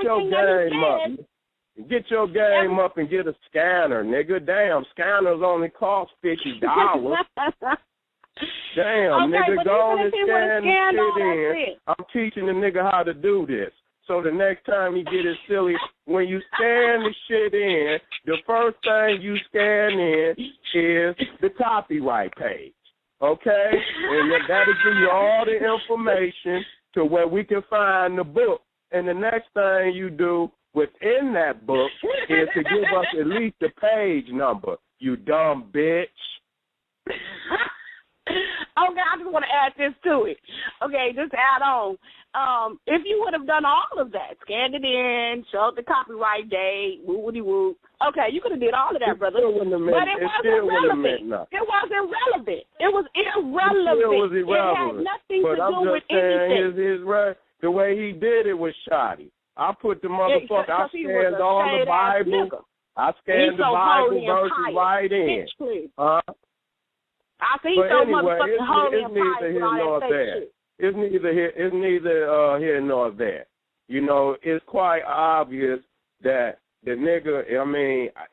your game up. Get your game up and get a scanner, nigga. Damn, scanners only cost $50. Damn, nigga, go on and scan the shit in. I'm teaching the nigga how to do this. So the next time he get it silly, when you scan the shit in, the first thing you scan in is the copyright page, okay? And that'll give you all the information to where we can find the book. And the next thing you do within that book is to give us at least the page number, you dumb bitch. Okay, I just want to add this to it. Okay, just add on. If you would have done all of that, scanned it in, showed the copyright date, woo-woody-woo, okay, you could have did all of that, brother. But it wasn't relevant. It wasn't relevant. It was irrelevant. It was irrelevant. It had nothing to do with anything. The way he did it was shoddy. I put the motherfucker, I scanned all the Bible. I scanned the Bible verses right in. I see but so anyway, motherfucking holy and neither here nor there. It's neither here nor there. You know, it's quite obvious that the nigga,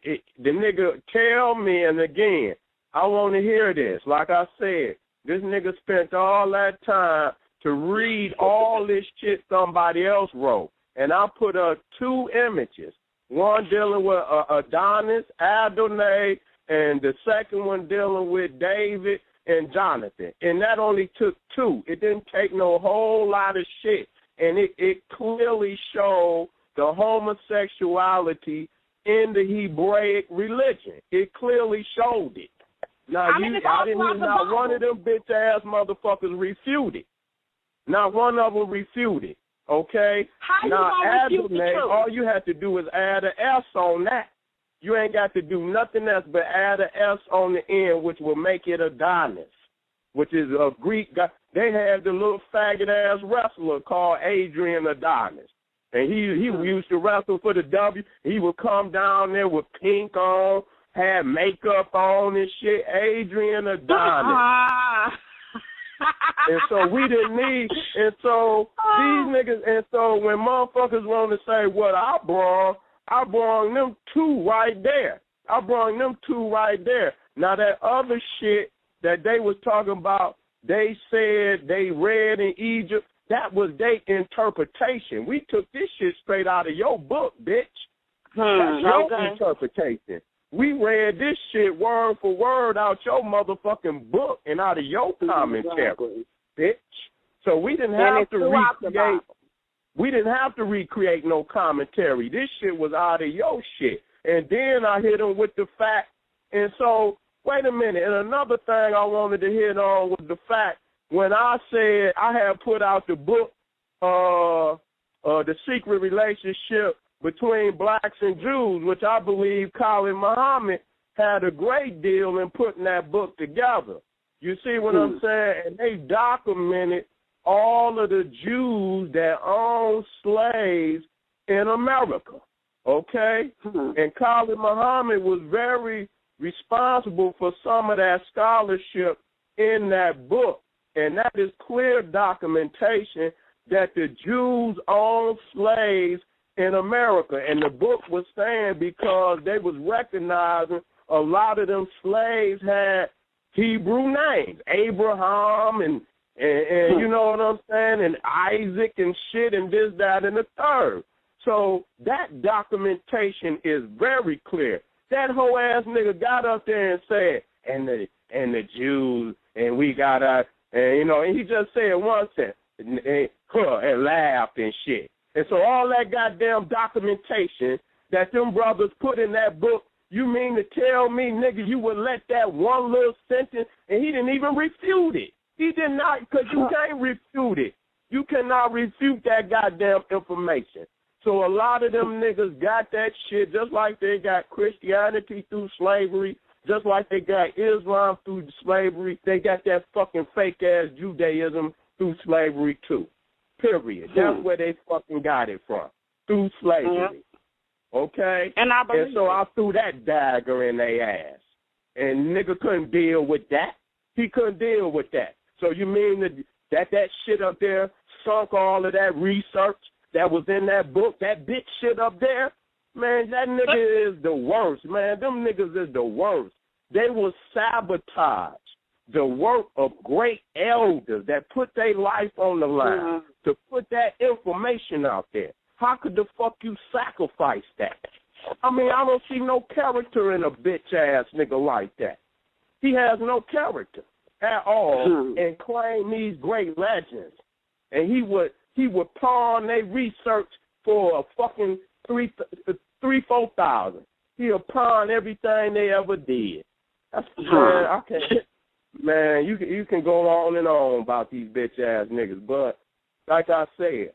the nigga tell me, and again, I want to hear this. Like I said, this nigga spent all that time to read all this shit somebody else wrote. And I put up 2 images, one dealing with Adonis, Adonai, and the second one dealing with David and Jonathan. And that only took 2. It didn't take no whole lot of shit. And it clearly showed the homosexuality in the Hebraic religion. It clearly showed it. Now, I didn't even, not one of them bitch-ass motherfuckers refuted. Not one of them refuted, okay? Now, Adonai, all you have to do is add an S on that. You ain't got to do nothing else but add an S on the end, which will make it Adonis, which is a Greek guy. They had the little faggot-ass wrestler called Adrian Adonis. And he used to wrestle for the W. He would come down there with pink on, had makeup on and shit. Adrian Adonis. And so we didn't need, and so these niggas, and so when motherfuckers want to say what I brought them 2 right there. I brought them 2 right there. Now that other shit that they was talking about, they said they read in Egypt, that was their interpretation. We took this shit straight out of your book, bitch. That's your interpretation. We read this shit word for word out your motherfucking book and out of your commentary, bitch. So we didn't have to recreate. We didn't have to recreate no commentary. This shit was out of your shit. And then I hit them with the fact. And so, wait a minute. And another thing I wanted to hit on was the fact when I said I had put out the book, The Secret Relationship Between Blacks and Jews, which I believe Khalid Muhammad had a great deal in putting that book together. You see what I'm saying? And they documented all of the Jews that owned slaves in America, okay? And Khalid Muhammad was very responsible for some of that scholarship in that book. And that is clear documentation that the Jews owned slaves in America. And the book was saying because they was recognizing a lot of them slaves had Hebrew names, Abraham and you know what I'm saying, and Isaac and shit and this, that, and the third. So that documentation is very clear. That whole ass nigga got up there and said, and the Jews, and we got and you know, and he just said one sentence, and laughed and shit. And so all that goddamn documentation that them brothers put in that book, you mean to tell me, nigga, you would let that one little sentence, and he didn't even refute it. He did not, because you can't refute it. You cannot refute that goddamn information. So a lot of them niggas got that shit just like they got Christianity through slavery, just like they got Islam through slavery. They got that fucking fake-ass Judaism through slavery too. Period. That's where they fucking got it from, through slavery. Okay? And so I threw that dagger in their ass. And nigga couldn't deal with that. He couldn't deal with that. So you mean that shit up there sunk all of that research that was in that book, that bitch shit up there? Man, that nigga is the worst, man. Them niggas is the worst. They will sabotage the work of great elders that put their life on the line to put that information out there. How could the fuck you sacrifice that? I mean, I don't see no character in a bitch-ass nigga like that. He has no character at all and claim these great legends. And he would pawn their research for a fucking 3,000-4,000. He'll pawn everything they ever did. That's man, I can't. Man, you can go on and on about these bitch-ass niggas, but like I said,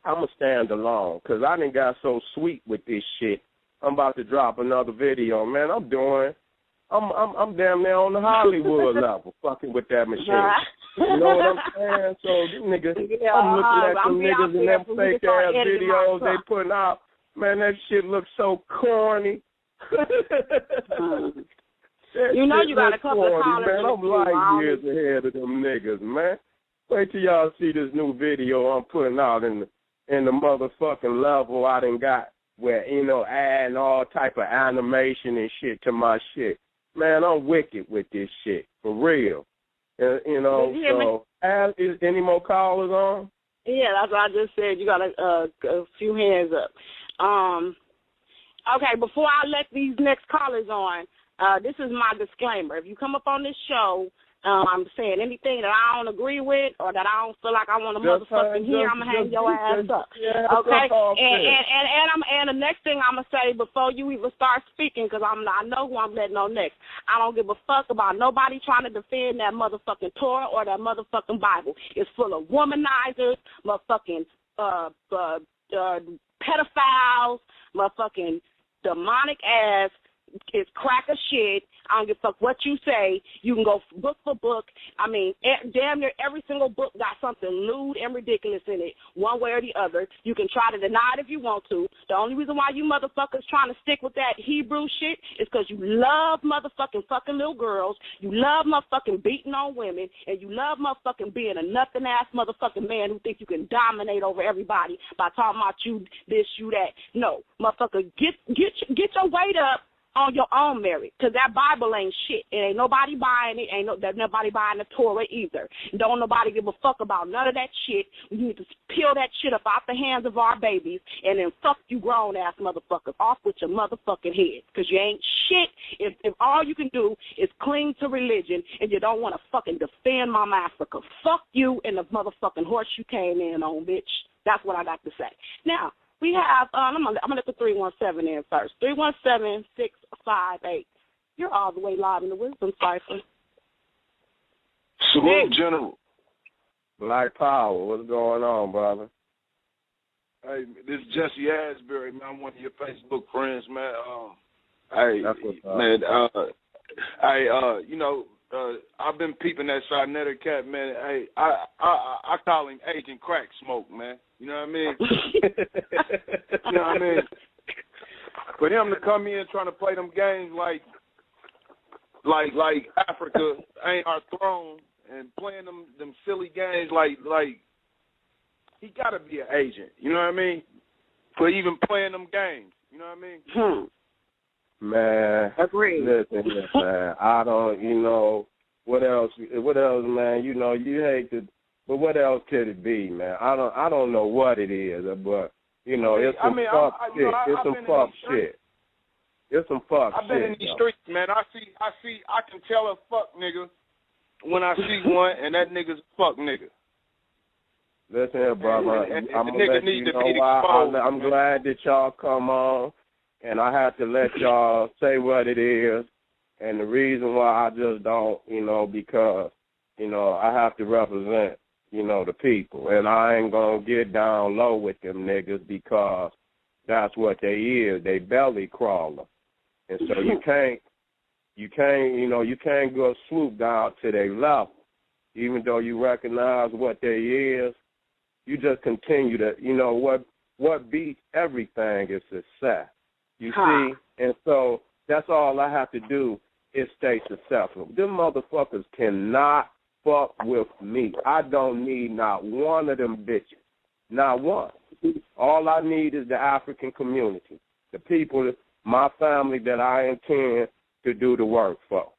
I'm going to stand alone because I done got so sweet with this shit. I'm about to drop another video, man. I'm damn near on the Hollywood level fucking with that machine. You know what I'm saying? So these niggas, I'm looking at them niggas and them fake-ass videos they putting out. Man, that shit looks so corny. You know you got a couple of callers. Man, I'm light years ahead of them niggas, man. Wait till y'all see this new video I'm putting out in the motherfucking level I done got where, you know, adding all type of animation and shit to my shit. Man, I'm wicked with this shit, for real. So, is any more callers on? Yeah, that's what I just said. You got a few hands up. Okay, before I let these next callers on, this is my disclaimer. If you come up on this show, I'm saying anything that I don't agree with or that I don't feel like I want to motherfucking hear, I'm going to hang your ass up. Okay? And the next thing I'm going to say before you even start speaking, because I know who I'm letting on next, I don't give a fuck about nobody trying to defend that motherfucking Torah or that motherfucking Bible. It's full of womanizers, motherfucking pedophiles, motherfucking demonic ass. It's crack of shit. I don't give a fuck what you say. You can go book for book. I mean, damn near every single book got something lewd and ridiculous in it, one way or the other. You can try to deny it if you want to. The only reason why you motherfuckers trying to stick with that Hebrew shit is because you love motherfucking fucking little girls. You love motherfucking beating on women, and you love motherfucking being a nothing-ass motherfucking man who thinks you can dominate over everybody by talking about you this, you that. No, motherfucker, get your weight up on your own merit, because that Bible ain't shit. It ain't nobody buying it. There's nobody buying the Torah either. Don't nobody give a fuck about none of that shit. We need to peel that shit up out the hands of our babies, and then fuck you grown-ass motherfuckers off with your motherfucking head, because you ain't shit if all you can do is cling to religion and you don't want to fucking defend Mama Africa. Fuck you and the motherfucking horse you came in on, bitch. That's what I got to say. Now, we have, I'm going to let the 317 in first. 317-658. You're all the way live in the Wisdom Cipher. Salute, General. Black Power, what's going on, brother? Hey, this is Jesse Asbury, man. I'm one of your Facebook friends, man. I've been peeping that Saneter cat, man. Hey, I call him Agent Crack Smoke, man. You know what I mean? You know what I mean? For him to come in trying to play them games like Africa ain't our throne and playing them silly games like he gotta be an agent. You know what I mean? For even playing them games. You know what I mean? Man, agreed. Listen, man. I don't, what else, man? You hate to, but what else could it be, man? I don't know what it is, but it's some fuck shit. It's some fuck shit. It's some fuck shit. I've been in these streets, man. I can tell a fuck nigga when I see one, and that nigga's a fuck nigga. Listen here, brother. I'm gonna let you know why. I'm glad that y'all come on. And I have to let y'all say what it is. And the reason why I just don't, because, I have to represent, the people. And I ain't going to get down low with them niggas because that's what they is. They belly crawler. And so you can't go swoop down to their level. Even though you recognize what they is, you just continue to, what beats everything is success. You see, and so that's all I have to do is stay successful. Them motherfuckers cannot fuck with me. I don't need not one of them bitches, not one. All I need is the African community, the people, my family that I intend to do the work for.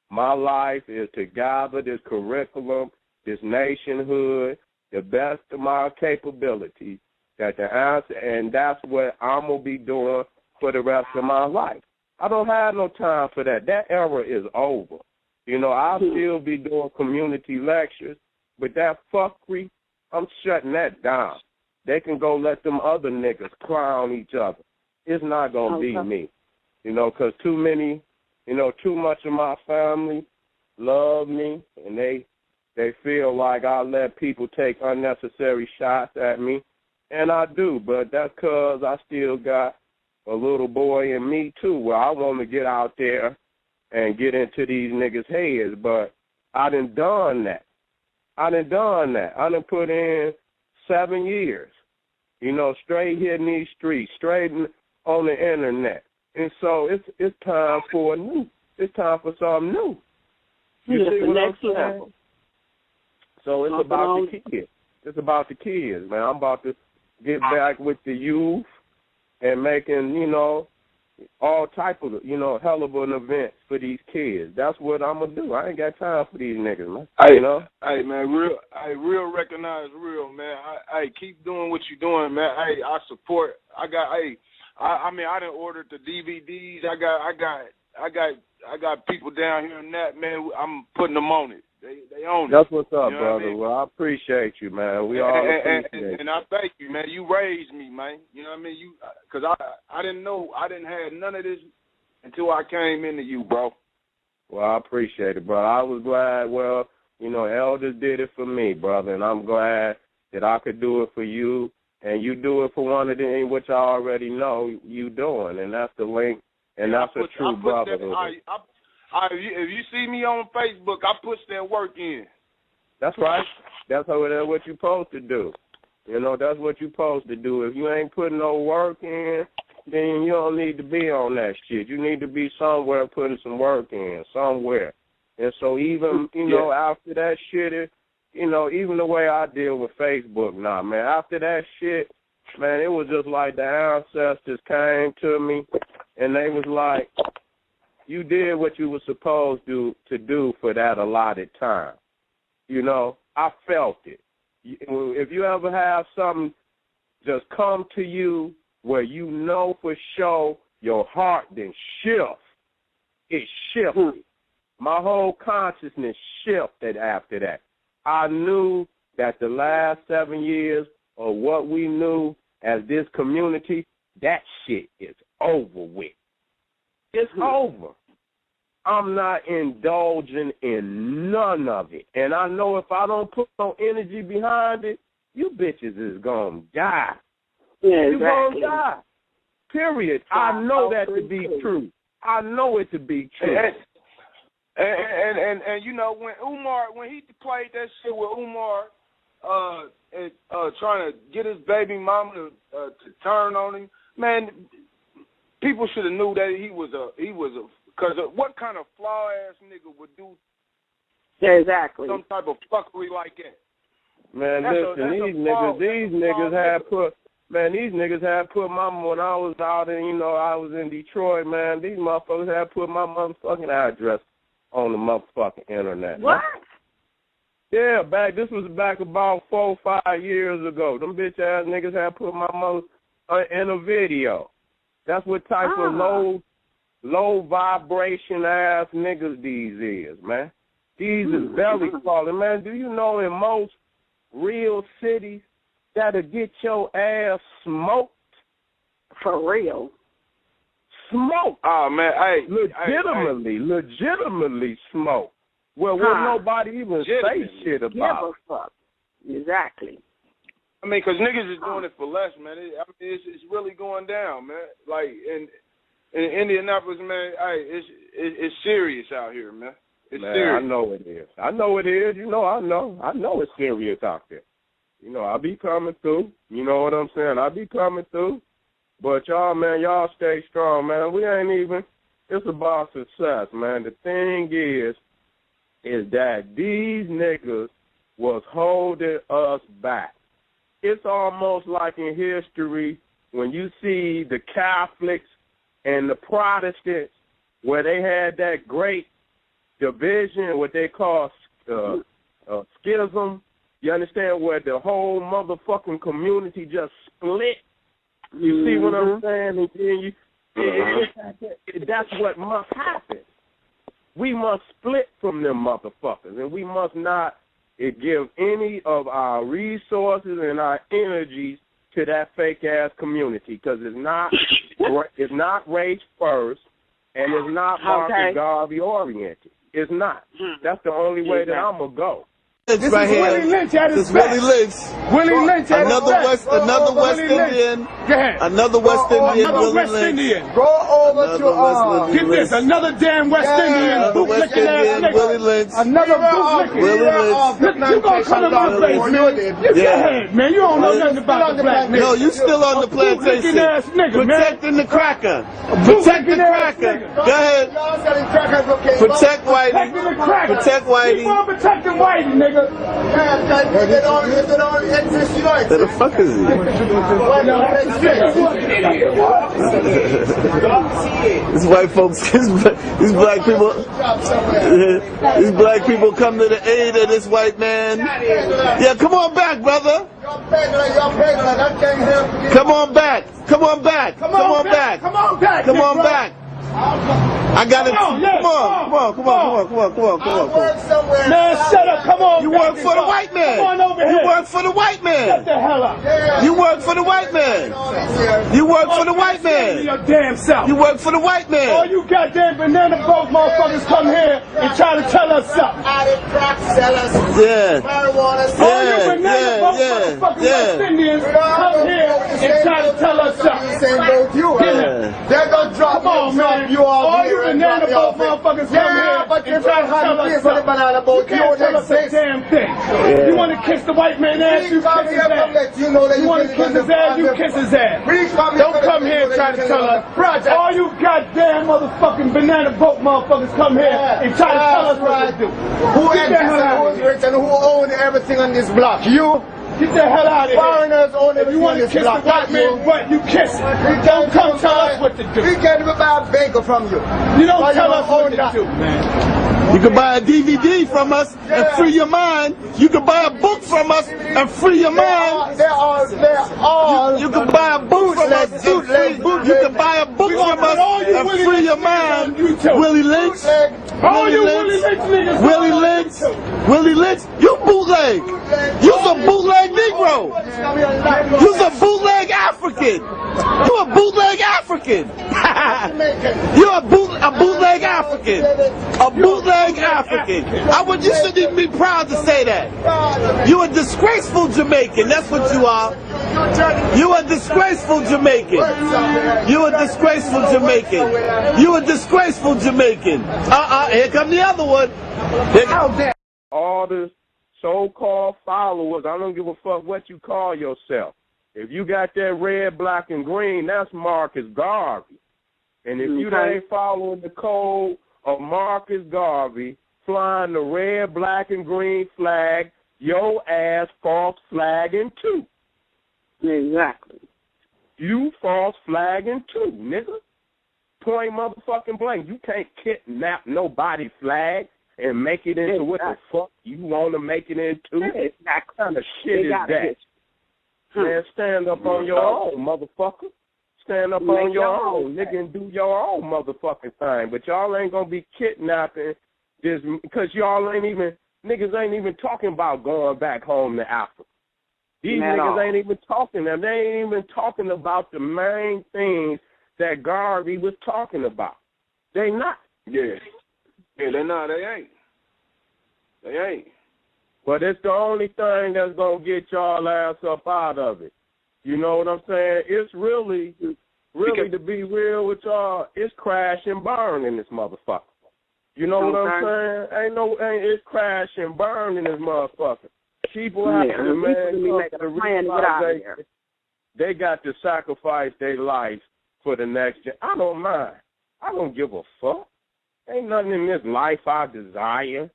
My life is to gather this curriculum, this nationhood, the best of my capabilities, that the answer, and that's what I'm going to be doing for the rest of my life. I don't have no time for that. That era is over. I'll still be doing community lectures, but that fuckery, I'm shutting that down. They can go let them other niggas clown each other. It's not going to be me, because too much of my family love me, and they feel like I let people take unnecessary shots at me, and I do, but that's because I still got a little boy in me, too, where I want to get out there and get into these niggas' heads, but I done that. I done put in 7 years, straight hitting these streets, straight on the internet. And so it's time for it's time for something new. You see what I'm saying? So it's about the kids. It's about the kids, man. I'm about to get back with the youth and making, all type of, hell of an event for these kids. That's what I'm going to do. I ain't got time for these niggas, man. Hey, man, real recognize real, man. Hey, keep doing what you're doing, man. Hey, I support. I done ordered the DVDs. I got people down here in that, man. I'm putting them on it. They own it. That's what's up, brother. I mean? Well, I appreciate you, man. We all appreciate you. And I thank you, man. You raised me, man. You know what I mean? Because I didn't know. I didn't have none of this until I came into you, bro. Well, I appreciate it, brother. I was glad, elders did it for me, brother, and I'm glad that I could do it for you, and you do it for one of them, which I already know you doing, and that's the link, and that's a true brotherhood. If you see me on Facebook, I push that work in. That's right. That's what you're supposed to do. That's what you're supposed to do. If you ain't putting no work in, then you don't need to be on that shit. You need to be somewhere putting some work in, somewhere. And so even, after that shit, even the way I deal with Facebook now, man, after that shit, man, it was just like the ancestors came to me, and they was like, you did what you were supposed to do for that allotted time. I felt it. If you ever have something just come to you where you know for sure your heart then shifts, it shifted. My whole consciousness shifted after that. I knew that the last 7 years of what we knew as this community, that shit is over with. It's over. I'm not indulging in none of it. And I know if I don't put no energy behind it, you bitches is going to die. Yeah, you're going to die. Period. I know that to be true. I know it to be true. And when Umar, when he played that shit with Umar, trying to get his baby mama to turn on him, man, people should have knew that he was a because what kind of flaw ass nigga would do exactly some type of fuckery like that? Man, listen, these niggas had put my mama when I was out and I was in Detroit, man. These motherfuckers had put my motherfucking address on the motherfucking internet. What? Man. Yeah, this was back about 4 or 5 years ago. Them bitch ass niggas had put my mother in a video. That's what type of low vibration ass niggas these is, man. These is belly crawling, man. Do you know in most real cities that'll get your ass smoked? For real. Smoked. Oh, man, legitimately smoked. Well, nobody even say shit about. Give a fuck. Exactly. I mean, because niggas is doing it for less, man. It's really going down, man. Like, in Indianapolis, man, it's serious out here, man. It's serious. I know it is. I know it is. I know it's serious out there. I be coming through. You know what I'm saying? I be coming through. But y'all, man, y'all stay strong, man. We ain't even, it's about success, man. The thing is that these niggas was holding us back. It's almost like in history when you see the Catholics and the Protestants where they had that great division, what they call schism. You understand, where the whole motherfucking community just split. You see what I'm saying? And that's what must happen. We must split from them motherfuckers, and we must not give any of our resources and our energies to that fake-ass community, because it's not race first, and it's not Marcus Garvey oriented. It's not. That's the only way that I'm going to go. This right is here. Willie Lynch at his best. Willie Lynch at his best. Another West Indian. Go ahead. Another West Indian. Another West Indian. Go over to get this. Another damn West Indian. Bootlicking ass nigga. Willie Lynch. Another bootlicking. Willie Lynch. You gonna come to my face, man? Go ahead, man. You don't know nothing about the black nigga. No, you still on the plantation. Ass nigga, protecting the cracker. Protect the cracker. Go ahead. Protect Whitey. Protect Whitey. Protect Whitey. Keep on protecting Whitey, nigga. Where the fuck is he? These white folks, these black people come to the aid of this white man. Yeah, come on back, brother. Come on back. Come on back. Come on back. Come on back. Come on back. I got it. Come on. Man, shut up. Come on. You work for the white man. Come on over here. You work for the white man. Shut the hell up. You work for the white man. You work for the white man. Your damn self. You work for the white man. All you goddamn banana boat motherfuckers come here and try to tell us something. Yeah. All you banana boat motherfucking West Indians come here and try to tell us something. They're gonna drop man. You all you banana boat motherfuckers come here but and try to tell us something. Banana boat. You can't tell us a damn thing. You want to kiss the white man ass, you kiss his ass. You want to kiss his ass, you kiss his ass. Don't come here and try to tell us. All you goddamn motherfucking banana boat motherfuckers come here and try to tell us what to do. Who is rich and who owns everything on this block? You? Get the hell out of here. Foreigners own everything. If you want to kiss the white man's butt, you kiss it. Don't come tell us what to do. We can't even buy a bagel from you. You don't tell us what to do, man. You can buy a DVD from us and free your mind. You can buy a book from us and free your mind. They're all. You can buy a book from us and free. You can buy a book from us and free your mind. Willie Lynch. Willie Lynch. You bootleg. You's a bootleg Negro. You's a bootleg African. You a bootleg African. You're a bootleg African. A bootleg African. You shouldn't even be proud to say that. You a disgraceful Jamaican. That's what you are. You a disgraceful Jamaican. You a disgraceful Jamaican. You a disgraceful Jamaican. Here come the other one. All the so-called followers, I don't give a fuck what you call yourself. If you got that red, black, and green, that's Marcus Garvey. And if you ain't following the code of Marcus Garvey, flying the red, black, and green flag, your ass false flagging too. Exactly. You false flagging too, nigga. Point motherfucking blank. You can't kidnap nobody's flag and make it into what the fuck you want to make it into. What kind of shit is that? Man, stand up on your own, motherfucker. Stand up on your own, nigga, and do your own motherfucking thing. But y'all ain't going to be kidnapping this because y'all niggas ain't even talking about going back home to Africa. These niggas ain't even talking. They ain't even talking about the main things that Garvey was talking about. They not. Yeah, they not. They ain't. But it's the only thing that's going to get y'all ass up out of it. You know what I'm saying? It's really to be real with y'all, it's crash and burn in this motherfucker. You know what I'm saying? It's crash and burn in this motherfucker. People have to, man, they got to sacrifice their life for the next gen. I don't mind. I don't give a fuck. Ain't nothing in this life I desire.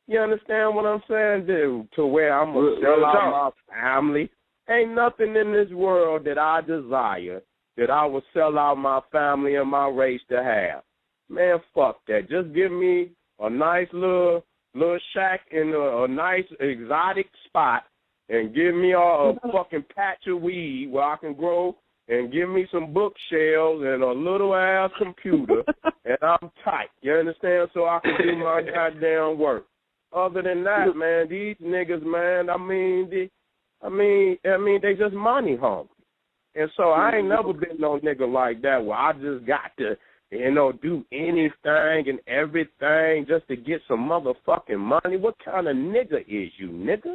You understand what I'm saying, dude? To where I'm going to sell out my family. Ain't nothing in this world that I desire that I would sell out my family and my race to have. Man, fuck that. Just give me a nice little shack in a nice exotic spot and give me a fucking patch of weed where I can grow and give me some bookshelves and a little-ass computer, and I'm tight. You understand? So I can do my goddamn work. Other than that, man, these niggas, man, they just money hungry. And so I ain't never been no nigga like that where I just got to, do anything and everything just to get some motherfucking money. What kind of nigga is you, nigga?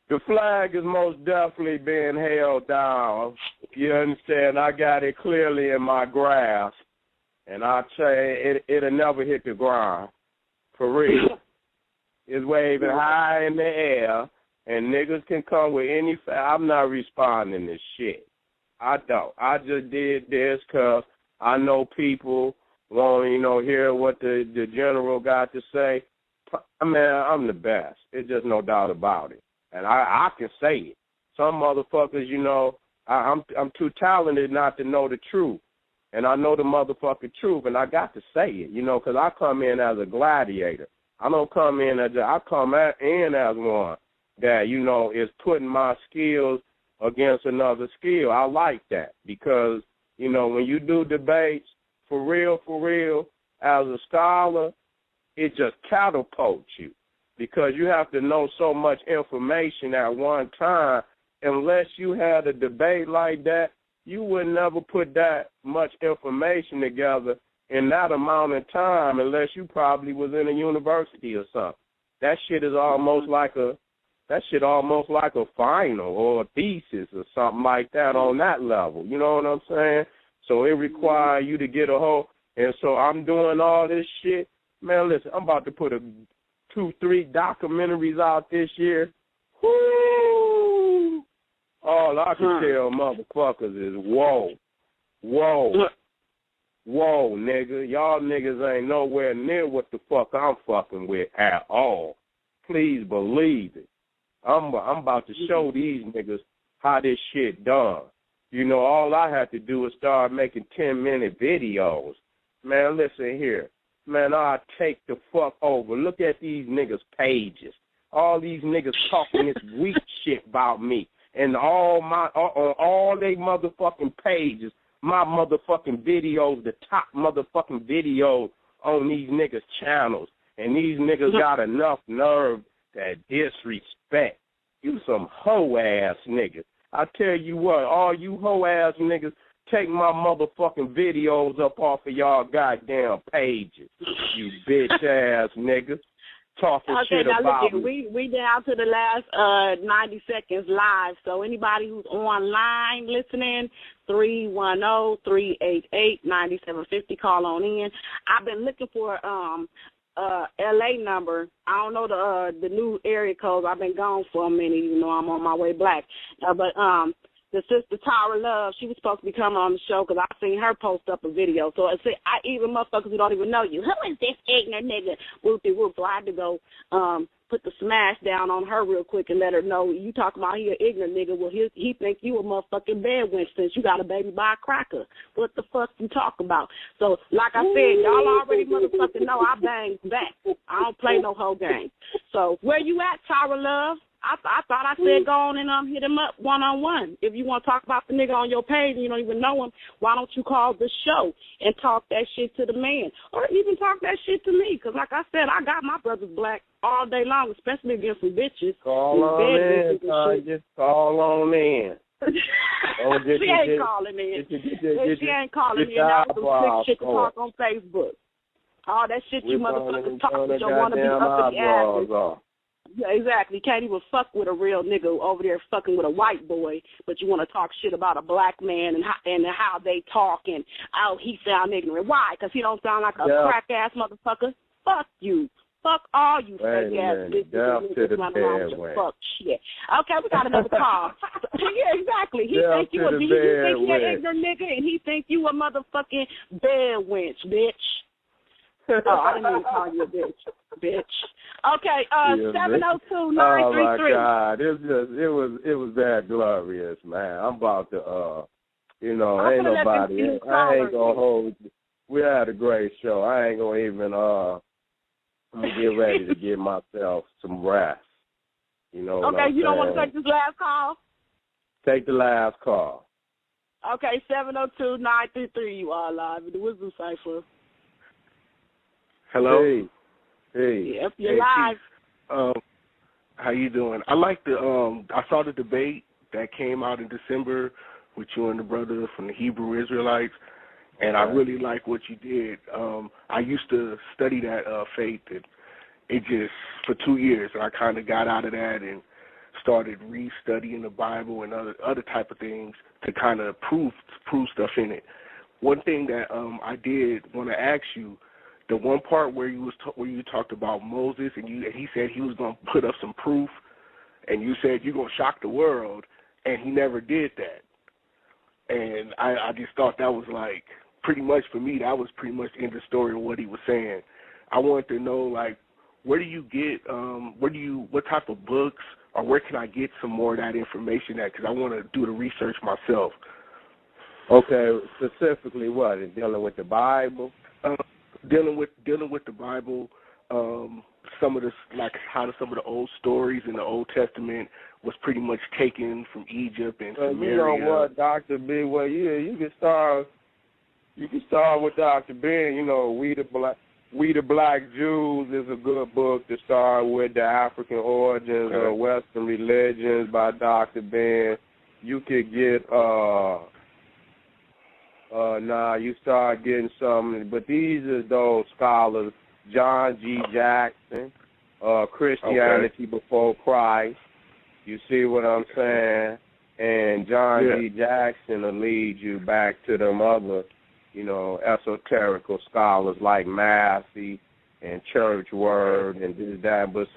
The flag is most definitely being held down. You understand? I got it clearly in my grasp. And I say it'll never hit the ground. For real. It's waving high in the air, and niggas can come with any I'm not responding to shit. I don't. I just did this because I know people want to, hear what the general got to say. Man, I'm the best. It's just no doubt about it. And I can say it. Some motherfuckers, I'm too talented not to know the truth. And I know the motherfucking truth, and I got to say it, because I come in as a gladiator. I don't come in as I come in as one that, is putting my skills against another skill. I like that because, when you do debates, for real, as a scholar, it just catapults you because you have to know so much information at one time. Unless you had a debate like that, you would never put that much information together in that amount of time unless you probably was in a university or something. That shit is almost like a final or a thesis or something like that on that level. You know what I'm saying? So it requires you to get a whole. And so I'm doing all this shit. Man, listen, I'm about to put 2-3 documentaries out this year. Whoo! All I can tell motherfuckers is whoa, nigga. Y'all niggas ain't nowhere near what the fuck I'm fucking with at all. Please believe it. I'm about to show these niggas how this shit done. All I have to do is start making 10-minute videos. Man, listen here. Man, I'll take the fuck over. Look at these niggas' pages. All these niggas talking this weak shit about me. And on all they motherfucking pages, my motherfucking videos, the top motherfucking videos on these niggas' channels. And these niggas got enough nerve to disrespect. You some hoe-ass niggas. I tell you what, all you hoe-ass niggas, take my motherfucking videos up off of y'all goddamn pages. You bitch-ass niggas. Talking shit about now look, we down to the last 90 seconds live. So anybody who's online listening, 310-388-9750, call on in. I've been looking for LA number. I don't know the new area codes. I've been gone for a minute, even though I'm on my way back. But the sister Tara Love, she was supposed to be coming on the show because I seen her post up a video. So I even motherfuckers who don't even know you, who is this ignorant nigga? Whoop-de-whoop. So I had to go put the smash down on her real quick and let her know you talking about he an ignorant nigga. Well, he think you a motherfucking bad wench since you got a baby by a cracker. What the fuck you talk about? So like I said, y'all already motherfucking know I bang back. I don't play no whole game. So where you at, Tara Love? I thought I said go on and hit him up one-on-one. If you want to talk about the nigga on your page and you don't even know him, why don't you call the show and talk that shit to the man? Or even talk that shit to me, because like I said, I got my brothers black all day long, especially against some bitches. Call on in, Tanya. Call on in. She ain't calling in. She ain't calling in. That was some sick shit to talk on Facebook. All that shit you motherfuckers talk with your wanna be up the asses. Yeah, exactly. You can't even fuck with a real nigga over there fucking with a white boy, but you want to talk shit about a black man and how they talk and, oh, he sound ignorant. Why? Because he don't sound like a crack-ass motherfucker? Fuck you. Fuck all you fake-ass bitches running around with your fuck shit. Okay, we got another call. Yeah, exactly. He think you an ignorant nigga, and he think you a motherfucking bed wench, bitch. Oh, I didn't even call you a bitch. Okay, 702-933. Oh my God, it was that glorious, man. I'm about to, ain't nobody. I ain't gonna hold. We had a great show. I ain't gonna even. I'm gonna get ready to give myself some rest. You know. Okay, you don't want to take this last call? Take the last call. Okay, 702-933. You are live in the Wisdom Cipher. Hello. Hey. Yep, you're live. How you doing? I like I saw the debate that came out in December with you and the brother from the Hebrew Israelites, and I really like what you did. I used to study that faith, and it just for 2 years, and I kind of got out of that and started re-studying the Bible and other type of things to kind of prove stuff in it. One thing that I did want to ask you, the one part where you talked about Moses and he said he was going to put up some proof, and you said you're going to shock the world, and he never did that. And I just thought that was like pretty much for me, that was pretty much the end of the story of what he was saying. I wanted to know, like, where do you get, what type of books, or where can I get some more of that information at? Because I want to do the research myself. Okay, specifically what? Dealing with the Bible? Dealing with the Bible, some of the, like how some of the old stories in the Old Testament was pretty much taken from Egypt and Samaria. You know what, Dr. B? Well, yeah, you can start with Dr. Ben. You know, We the Black Jews is a good book to start with. The African Origins of Western Religions by Dr. Ben. You could get you start getting some, but these are those scholars, John G. Jackson, Christianity Before Christ. You see what I'm saying? And John G. Jackson will lead you back to them other, esoterical scholars like Massey and Church Word and this, that. But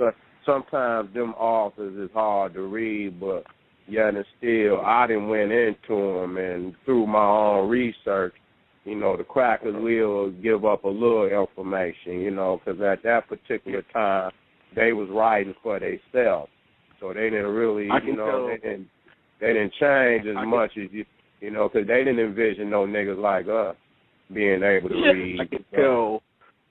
sometimes them authors is hard to read, but yet and still, I done went into them, and through my own research, the crackers will give up a little information, because at that particular time, they was writing for themselves. So they didn't really, they didn't change as much as because they didn't envision no niggas like us being able to read. I can tell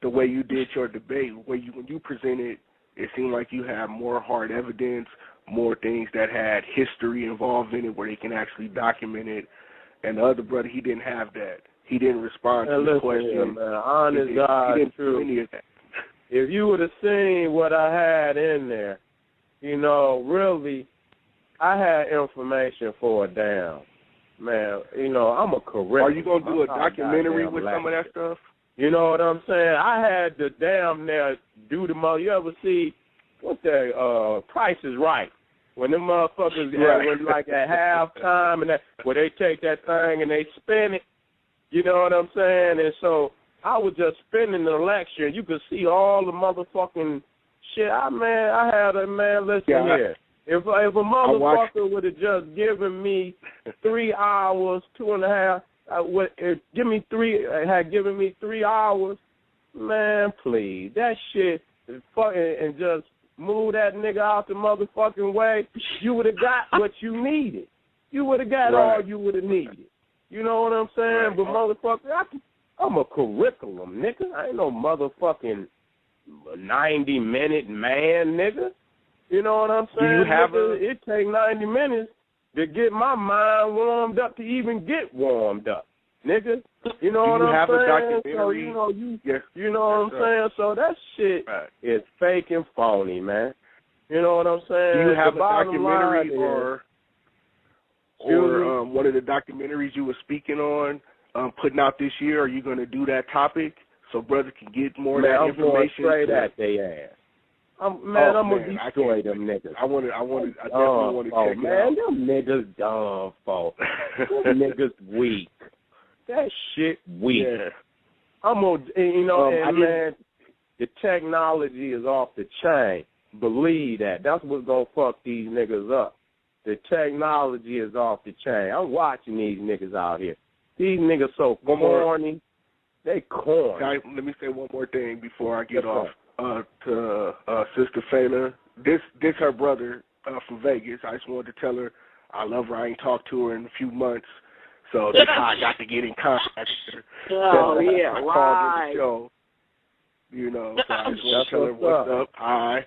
the way you did your debate, when you presented, it seemed like you had more hard evidence, more things that had history involved in it where they can actually document it. And the other brother, he didn't have that. He didn't respond to the question. Man, honest God, true. Any of that. If you would have seen what I had in there, really, I had information for a damn. Man, I'm a curriculum. Are you going to do a documentary with some of that stuff? You know what I'm saying? I had to damn near do the most. You ever see, what's that, Price is Right? When them motherfuckers, when like at halftime, and where they take that thing and they spin it, you know what I'm saying? And so I was just spinning the lecture, and you could see all the motherfucking shit. I had a man, listen here. If a motherfucker would have just given me 3 hours, 2.5, had given me 3 hours, man, please, that shit is fucking, and just move that nigga out the motherfucking way, you would have got what you needed. You would have got all you would have needed. You know what I'm saying? But motherfucker, I'm a curriculum, nigga. I ain't no motherfucking 90-minute man, nigga. You know what I'm saying? It take 90 minutes to get my mind warmed up to even get warmed up, nigga. You know what I'm saying? Do you have a documentary? So, you know what I'm saying? So that shit is fake and phony, man. You know what I'm saying? Do you have a documentary or one of the documentaries you were speaking on putting out this year? Are you going to do that topic so brothers can get more of that information? I'm going straight at their ass. I'm going to destroy them niggas. I definitely want to check it out. Them niggas dumb, folks. Them niggas weak. That shit weak. Yeah. I'm going to, man, the technology is off the chain. Believe that. That's what's going to fuck these niggas up. The technology is off the chain. I'm watching these niggas out here. These niggas so corny. They corny. Guys, let me say one more thing before I get off. To Sister Fela. This her brother from Vegas. I just wanted to tell her I love her. I ain't talked to her in a few months, so that's how I got to get in contact with her. Oh, yeah, I called her the show. So I just want to tell her what's up. Hi. I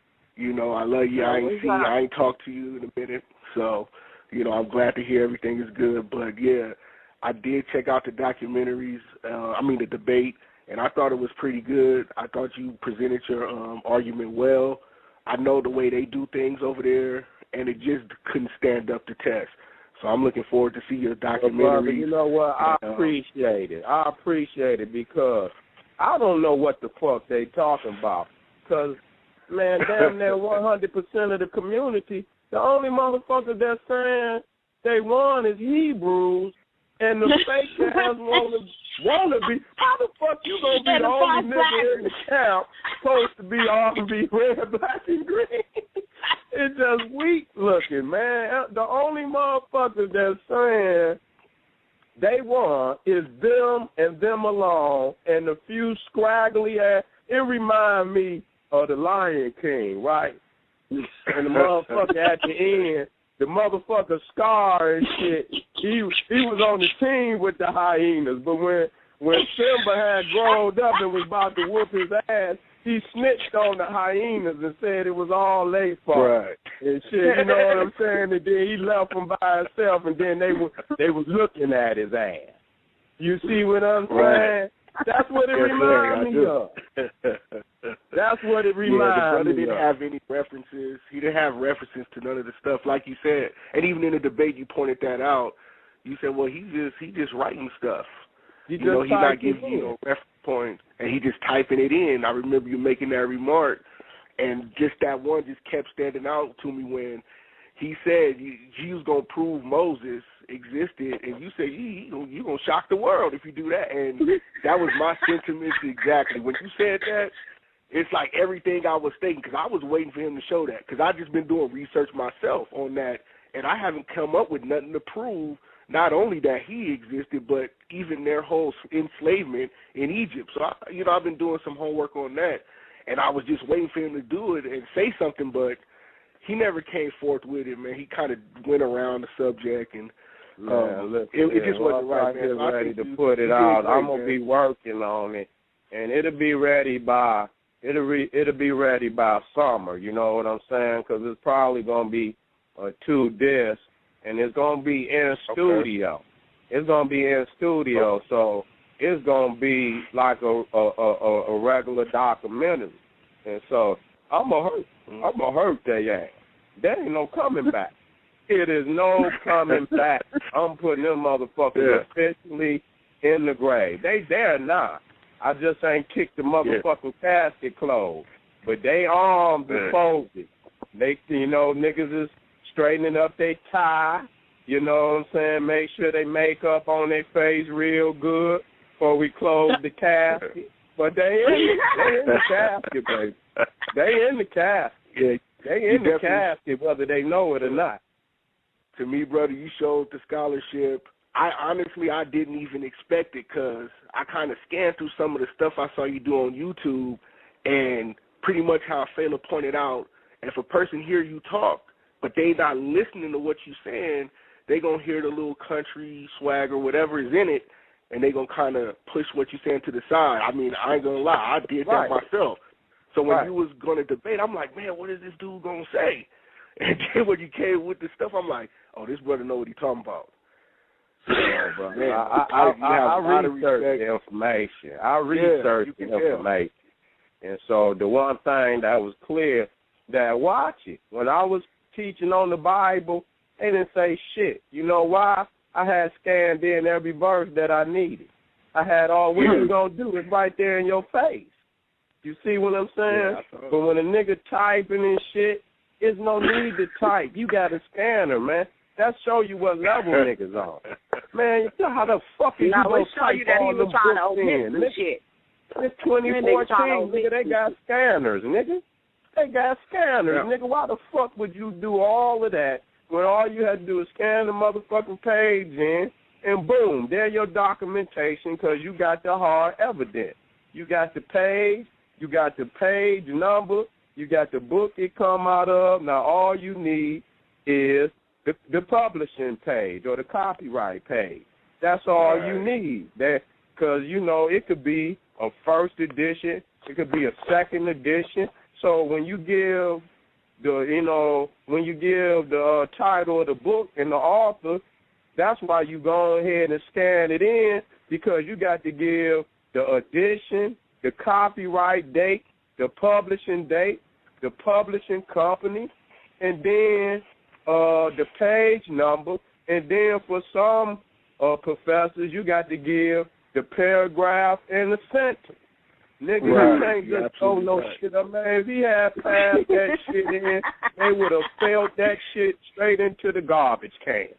love you. I ain't talked to you in a minute, so I'm glad to hear everything is good. But yeah, I did check out the documentaries. The debate. And I thought it was pretty good. I thought you presented your argument well. I know the way they do things over there, and it just couldn't stand up to test. So I'm looking forward to see your documentary. You know what? I appreciate it. I appreciate it because I don't know what the fuck they talking about. Because, man, damn near 100% of the community The only motherfuckers that's saying they won is Hebrews, and the fake ass wanna be. How the fuck you gonna be the only nigga in the camp supposed to be R&B red, black, and green? It's just weak looking, man. The only motherfuckers that's saying they won is them and them alone, and a few scraggly ass. It remind me of the Lion King, right? And the motherfucker at the end, the motherfucker Scar and shit, he was on the team with the hyenas, but when Simba had grown up and was about to whoop his ass, he snitched on the hyenas and said it was all their fault. Right. And shit, you know what I'm saying? And then he left them by himself, and then they was looking at his ass. You see what I'm saying? That's what it reminds me of. That's what it reminds me of. The brother didn't have any references. He didn't have references to none of the stuff, like you said. And even in the debate, you pointed that out. You said, well, he just writing stuff. He's not giving you no reference point, and he just typing it in. I remember you making that remark, and just that one just kept standing out to me when he said you was going to prove Moses existed, and you said you going to shock the world if you do that. And that was my sentiments exactly. When you said that, it's like everything I was thinking, because I was waiting for him to show that, because I just been doing research myself on that, and I haven't come up with nothing to prove not only that he existed, but even their whole enslavement in Egypt. So, I've been doing some homework on that, and I was just waiting for him to do it and say something, but he never came forth with it, man. He kind of went around the subject, and it just wasn't right, man. I'm ready to put it out. I'm going to be working on it, and it'll be ready by summer, you know what I'm saying, because it's probably going to be 2 discs. And it's going to be in studio. Okay. It's going to be in studio, so it's going to be like a regular documentary. And so I'm going to hurt their ass. There ain't no coming back. It is no coming back. I'm putting them motherfuckers officially in the grave. They there now. I just ain't kicked the motherfucking casket closed. But they armed and folded. They, niggas is straightening up their tie, you know what I'm saying? Make sure they make up on their face real good before we close the casket. But they in the casket, baby. They in the casket. Yeah, they in the casket whether they know it or not. To me, brother, you showed the scholarship. I didn't even expect it, because I kind of scanned through some of the stuff I saw you do on YouTube, and pretty much how Fela pointed out, if a person hear you talk, but they not listening to what you're saying, they going to hear the little country swag or whatever is in it, and they going to kind of push what you're saying to the side. I mean, I ain't going to lie. I did that myself. So when you was going to debate, I'm like, man, what is this dude going to say? And then when you came with the stuff, I'm like, oh, this brother know what he talking about. Bro. Man, I researched the information. I researched the information. And so the one thing that was clear, that watch it. When I was teaching on the Bible, they didn't say shit. You know why? I had scanned in every verse that I needed. I had all what you gonna do is right there in your face. You see what I'm saying? Yeah, but when a nigga typing and shit, there's no need to type. You got a scanner, man. That show you what level niggas on. Man, how the fuck is you gonna type all the books in? Shit. It's 2014, nigga. They got scanners, nigga. They got scanners, nigga. Why the fuck would you do all of that when all you had to do is scan the motherfucking page in, and boom, there your documentation, because you got the hard evidence. You got the page, you got the page number, you got the book it come out of. Now all you need is the publishing page or the copyright page. That's all you need. Because, it could be a first edition, it could be a second edition. So when you give the title of the book and the author, that's why you go ahead and scan it in, because you got to give the edition, the copyright date, the publishing date, the publishing company, and then the page number, and then for some professors, you got to give the paragraph and the sentence. Nigga, you can't just throw no shit up, man. If he had passed that shit in, they would have felt that shit straight into the garbage can.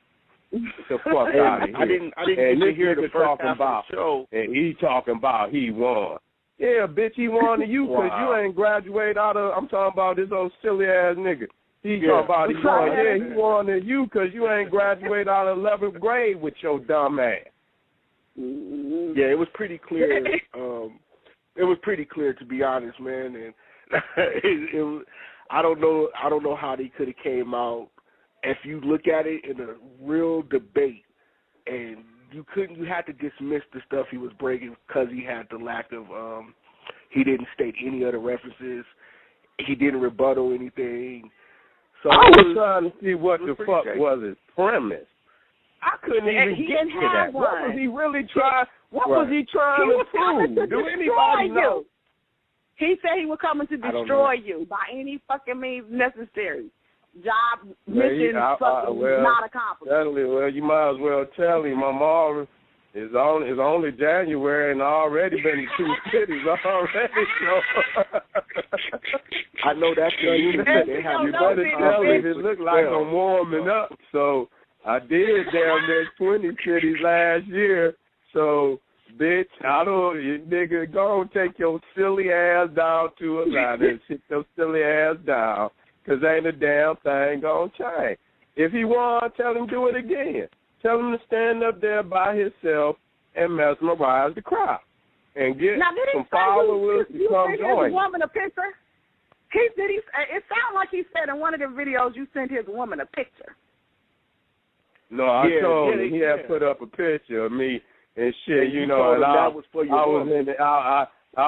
The fuck out of here. I didn't get to hear the first half of the show. And he talking about he won. Yeah, bitch, he won to you because you ain't graduate out of, I'm talking about this old silly ass nigga. He talking about he won. Yeah, he won to you because you ain't graduate out of 11th grade with your dumb ass. Yeah, it was pretty clear. It was pretty clear, to be honest, man. And it was, I don't know how they could have came out. If you look at it in a real debate, and you had to dismiss the stuff he was bringing because he had the lack of, he didn't state any other references. He didn't rebuttal anything. So I was trying to see what the fuck was his premise. I couldn't even get to that. What was he really trying? What was he trying to prove? Do anybody know? He said he was coming to destroy you by any fucking means necessary. Job, mission, not accomplished. Well, you might as well tell him I'm already. It's only January and I already been in 2 cities already. So I know that's you better tell him it look like I'm warming up. So I did damn near 20 cities last year. So bitch, you nigga go and take your silly ass down to Atlanta and sit your silly ass down. Because ain't a damn thing going to change. If he won, tell him do it again. Tell him to stand up there by himself and mesmerize the crowd. And get some followers to come join. His woman a picture? It sounded like he said in one of the videos you sent his woman a picture. No, I told him he had put up a picture of me and shit, and and I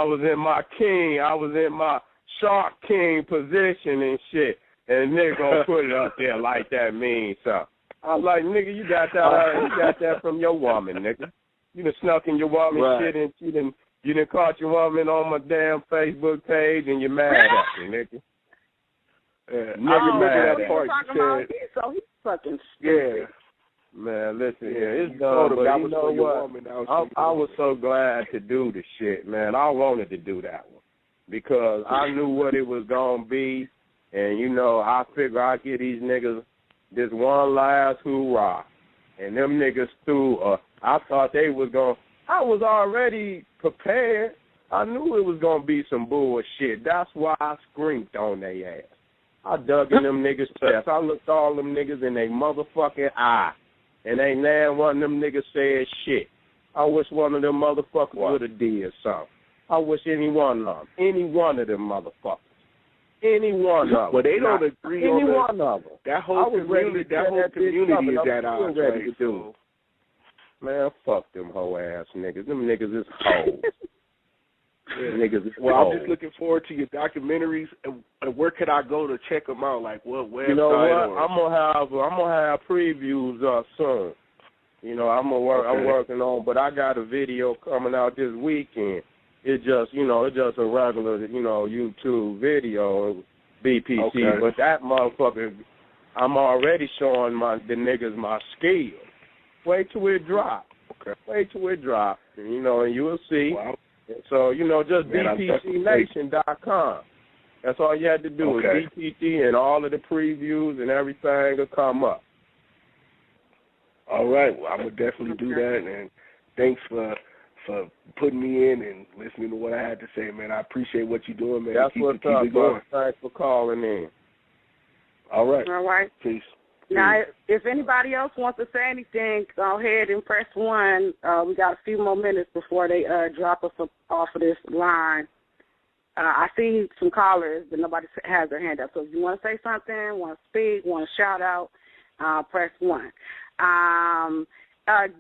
was in my king, I was in my Shark King position and shit, and nigga gonna put it up there like that means something. I was like, nigga, you got that from your woman, nigga. You done snuck in your woman shit and you done caught your woman on my damn Facebook page and you're mad at me, nigga. Nigga mad at me. So he's fucking stupid. Yeah. Man, listen, it's done, but you know what? I was so glad to do the shit, man. I wanted to do that one because I knew what it was going to be, and, I figured I'd get these niggas this one last hoorah, and them niggas threw, I thought they was going to, I was already prepared. I knew it was going to be some bullshit. That's why I screamed on their ass. I dug in them niggas' chest. I looked all them niggas in their motherfucking eye. And ain't now one of them niggas said shit. I wish one of them motherfuckers would have did something. I wish any one of them motherfuckers. Any one of them. Well, they don't agree any on one of them. That whole community is at odds, right? To do. Man, fuck them hoe ass niggas. Them niggas is hoes. Niggas is hoes. I'm just looking forward to your documentaries. And where can I go to check them out? Like what website? You know what? I'm gonna have previews soon. I'm working on, but I got a video coming out this weekend. It's just a regular, YouTube video, BPC. Okay. But that motherfucker, I'm already showing the niggas my skills. Wait till it drop. Okay. Wait till it drop. And you will see. Wow. So, just bpcnation.com. That's all you had to do is BPC, and all of the previews and everything will come up. All right. Well, I would definitely do that, and thanks for putting me in and listening to what I had to say, man. I appreciate what you're doing, man. That's keep what's up, bro. Thanks for calling in. All right. All right. Peace. Now, if anybody else wants to say anything, go ahead and press 1. We got a few more minutes before they drop us off of this line. I see some callers, but nobody has their hand up. So if you want to say something, want to speak, want to shout out, press 1.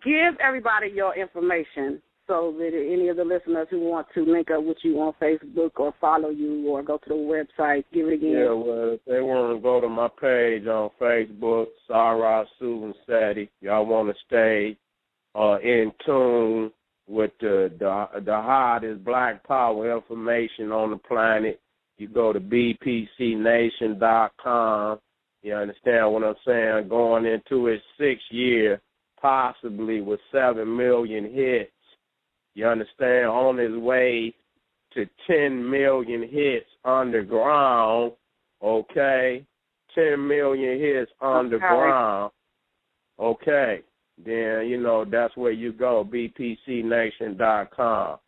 Give everybody your information so that any of the listeners who want to link up with you on Facebook or follow you or go to the website, give it again. Yeah, well, if they want to go to my page on Facebook, Sara Suten Seti, y'all want to stay in tune with the hottest black power information on the planet, you go to bpcnation.com. You understand what I'm saying? Going into its 6th year, possibly with 7 million hits. You understand? On his way to 10 million hits underground, okay? 10 million hits underground, okay? Then, you know, that's where you go, bpcnation.com.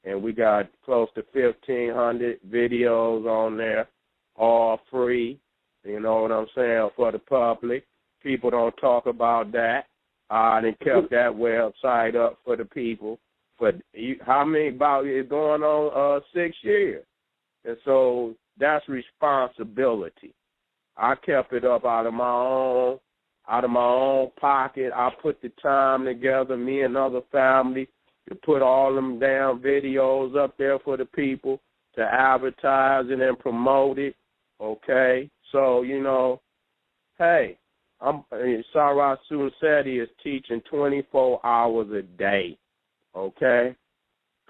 And we got close to 1,500 videos on there, all free, you know what I'm saying, for the public. People don't talk about that. I done kept that website up for the people. But how many, about it going on 6 years. And so that's responsibility. I kept it up out of my own pocket. I put the time together, me and other family, to put all them damn videos up there for the people to advertise it and promote it, okay? So, you know, hey, Sara Suten Seti is teaching 24 hours a day, okay?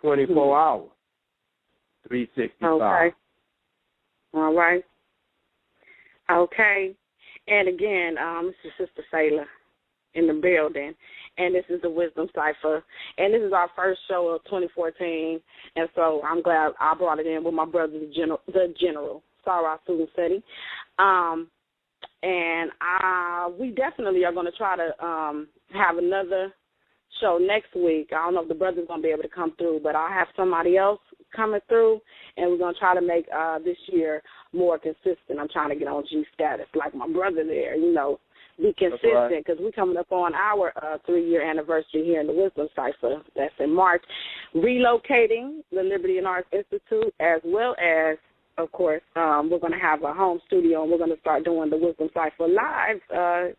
24 hours, 365. Okay. All right. Okay. And again, this is Sister Sayla in the building, and this is the Wisdom Cipher, and this is our first show of 2014, and so I'm glad I brought it in with my brother, the General, Sara Suten Seti. And we definitely are going to try to have another show next week. I don't know if the brother's going to be able to come through, but I'll have somebody else coming through, and we're going to try to make this year more consistent. I'm trying to get on G status like my brother there, you know, be consistent, because we're coming up on our 3-year anniversary here in the Wisdom Cipher. That's in March. Relocating the Liberty and Arts Institute, as well as, of course, we're going to have a home studio, and we're going to start doing the Wisdom Cipher live.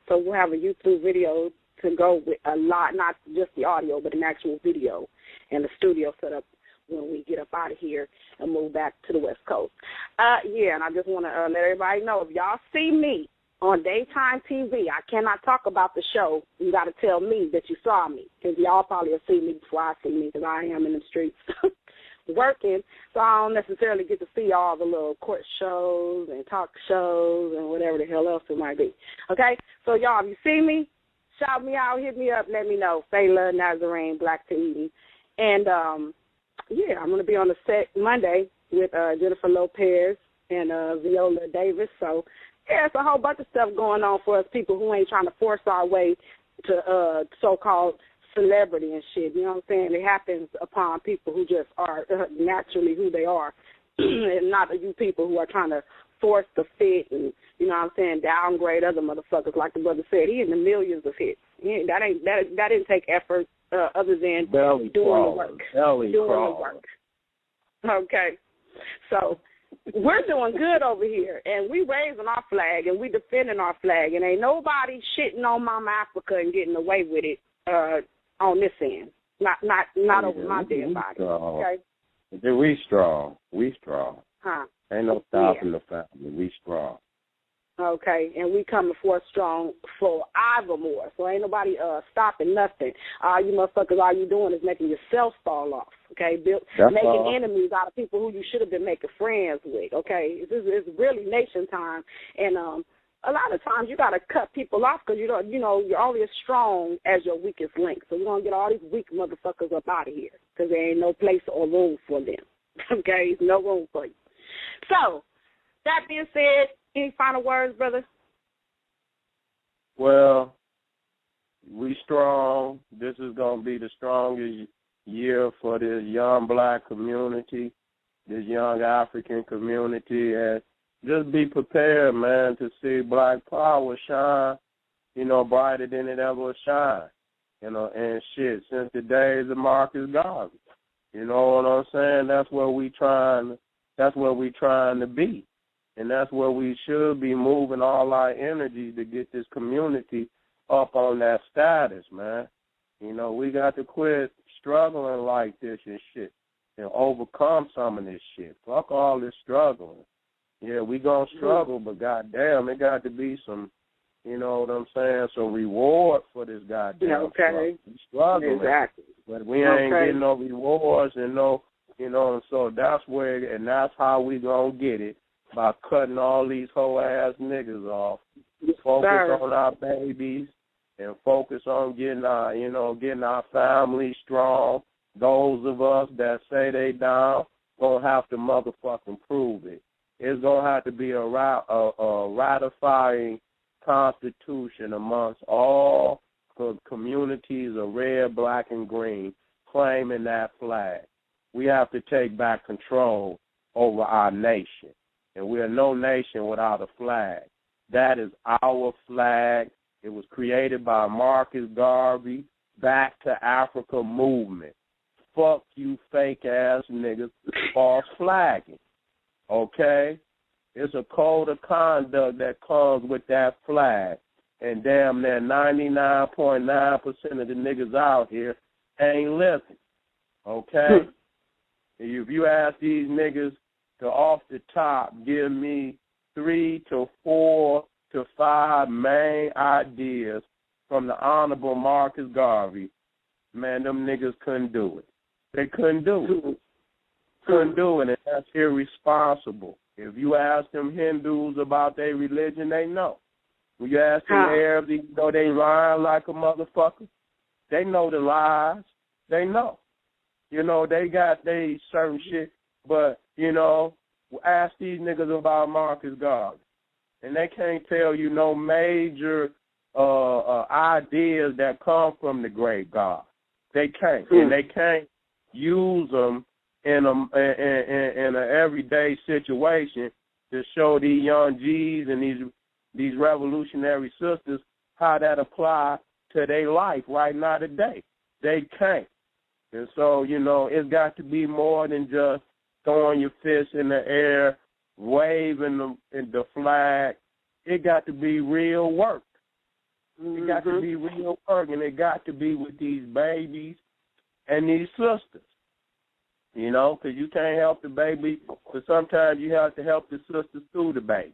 So we'll have a YouTube video to go with a lot, not just the audio, but an actual video and the studio set up when we get up out of here and move back to the West Coast. Yeah, and I just want to let everybody know, if y'all see me on daytime TV, I cannot talk about the show. You got to tell me that you saw me, because y'all probably will see me before I see me, because I am in the streets working, so I don't necessarily get to see all the little court shows and talk shows and whatever the hell else it might be. Okay? So, y'all, if you see me, shout me out, hit me up, let me know. Sayla, Nazarene, Black to Eden. And, yeah, I'm going to be on the set Monday with Jennifer Lopez and Viola Davis. So, yeah, it's a whole bunch of stuff going on for us people who ain't trying to force our way to so-called celebrity and shit. You know what I'm saying? It happens upon people who just are naturally who they are, and not you people who are trying to force the fit and, you know what I'm saying, downgrade other motherfuckers. Like the brother said, he in the millions of hits. That didn't take effort other than doing the work. Okay. So we're doing good over here, and we raising our flag, and we defending our flag, and ain't nobody shitting on Mama Africa and getting away with it on this end. Not over my dead body. Okay? We strong. Huh. Ain't no stopping the family. We strong. Okay, and we coming forth strong for Ivermore. So ain't nobody stopping nothing. You motherfuckers, all you doing is making yourself fall off. Okay, making enemies out of people who you should have been making friends with. Okay, it's really nation time, and a lot of times you got to cut people off because you're only as strong as your weakest link. So we're gonna get all these weak motherfuckers up out of here because there ain't no place or room for them. Okay, no room for you. So that being said, any final words, brother? Well, we strong. This is going to be the strongest year for this young black community, this young African community. And just be prepared, man, to see black power shine, brighter than it ever shined, and shit, since the days of Marcus Garvey. You know what I'm saying? That's where we trying to be. And that's where we should be moving all our energy to get this community up on that status, man. We got to quit struggling like this and shit and overcome some of this shit. Fuck all this struggling. Yeah, we gonna struggle, but goddamn, it got to be some, you know what I'm saying, some reward for this goddamn struggle. We struggling, exactly. But we ain't getting no rewards and no, and so that's where, and that's how we gonna get it. By cutting all these whole-ass niggas off. Focus on our babies and focus on getting our family strong. Those of us that say they down, going to have to motherfucking prove it. It's going to have to be a ratifying constitution amongst all communities of red, black, and green claiming that flag. We have to take back control over our nation. And we are no nation without a flag. That is our flag. It was created by Marcus Garvey, Back to Africa movement. Fuck you fake-ass niggas, false flagging. Okay? It's a code of conduct that comes with that flag. And damn near 99.9% of the niggas out here ain't living. Okay? If you ask these niggas to off the top give me 3 to 4 to 5 main ideas from the Honorable Marcus Garvey, man, them niggas couldn't do it. They couldn't do it. Couldn't do it, and that's irresponsible. If you ask them Hindus about their religion, they know. When you ask them Arabs, you know they lying like a motherfucker. They know the lies. They know. You know, they got they certain shit, but, you know, ask these niggas about Marcus Garvey, and they can't tell you no major ideas that come from the great God. They can't, and they can't use them in a everyday situation to show these young G's and these revolutionary sisters how that apply to their life right now today. They can't. And so, you know, it's got to be more than just throwing your fist in the air, waving the flag. It got to be real work. It got to be real work, and it got to be with these babies and these sisters. You know, because you can't help the baby, but sometimes you have to help the sisters through the baby.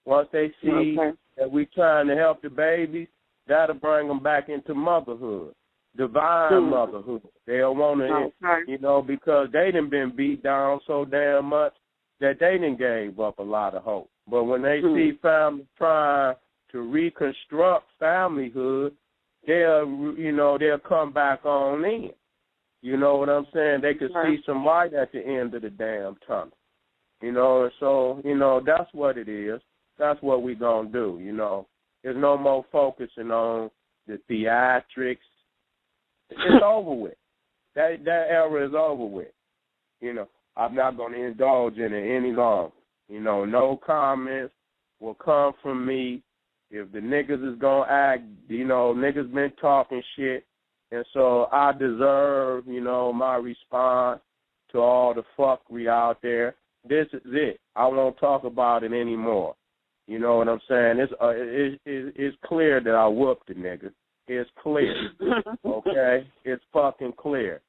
Once they see that we're trying to help the babies, that'll bring them back into motherhood, divine motherhood. They'll want to, you know, because they done been beat down so damn much that they done gave up a lot of hope. But when they see family trying to reconstruct familyhood, they'll come back on in. You know what I'm saying? They could see some light at the end of the damn tunnel. You know, and so, you know, that's what it is. That's what we're going to do, you know. There's no more focusing on the theatrics. It's over with. That era is over with. You know, I'm not going to indulge in it any longer. You know, no comments will come from me. If the niggas is going to act, you know, niggas been talking shit. And so I deserve, you know, my response to all the fuckery out there. This is it. I won't talk about it anymore. You know what I'm saying? It's clear that I whooped the nigga. It's clear. Okay? It's fucking clear.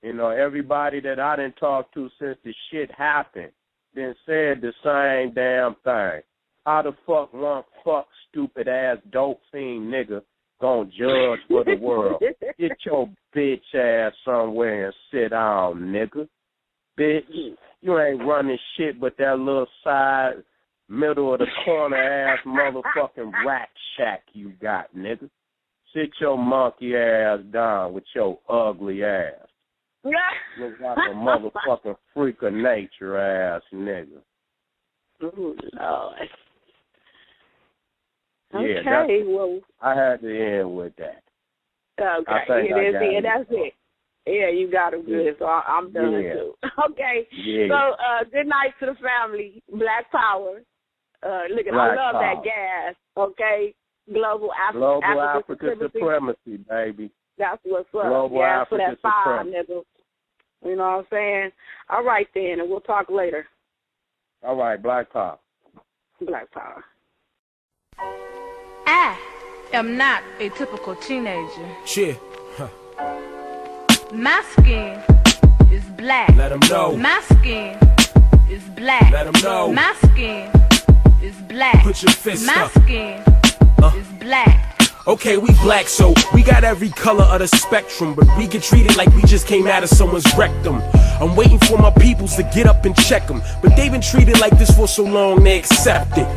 You know, everybody that I didn't talk to since the shit happened then said the same damn thing. How the fuck one stupid ass dope fiend nigga gonna judge for the world? Get your bitch ass somewhere and sit down, nigga. Bitch, you ain't running shit but that little side, middle of the corner ass motherfucking rat shack you got, nigga. Sit your monkey ass down with your ugly ass. Looks like a motherfucking freak of nature ass nigga. Ooh, Lord. Yeah, okay, well, I had to end with that. Okay, that's it. Yeah, you got it good, so I'm done too. Okay, so good night to the family. Black Power. Look, I love that gas. Okay, Global African supremacy, baby. That's what's up. Global African supremacy. Nigga. You know what I'm saying? All right then, and we'll talk later. All right, Black Power. Black Power. I am not a typical teenager. Shit. Huh. My skin is black. Let them know. My skin is black. Let them know. My skin is black. Put your fist My up. skin is black. Okay, we black, so we got every color of the spectrum, but we get treated like we just came out of someone's rectum. I'm waiting for my peoples to get up and check them, but they've been treated like this for so long they accept it.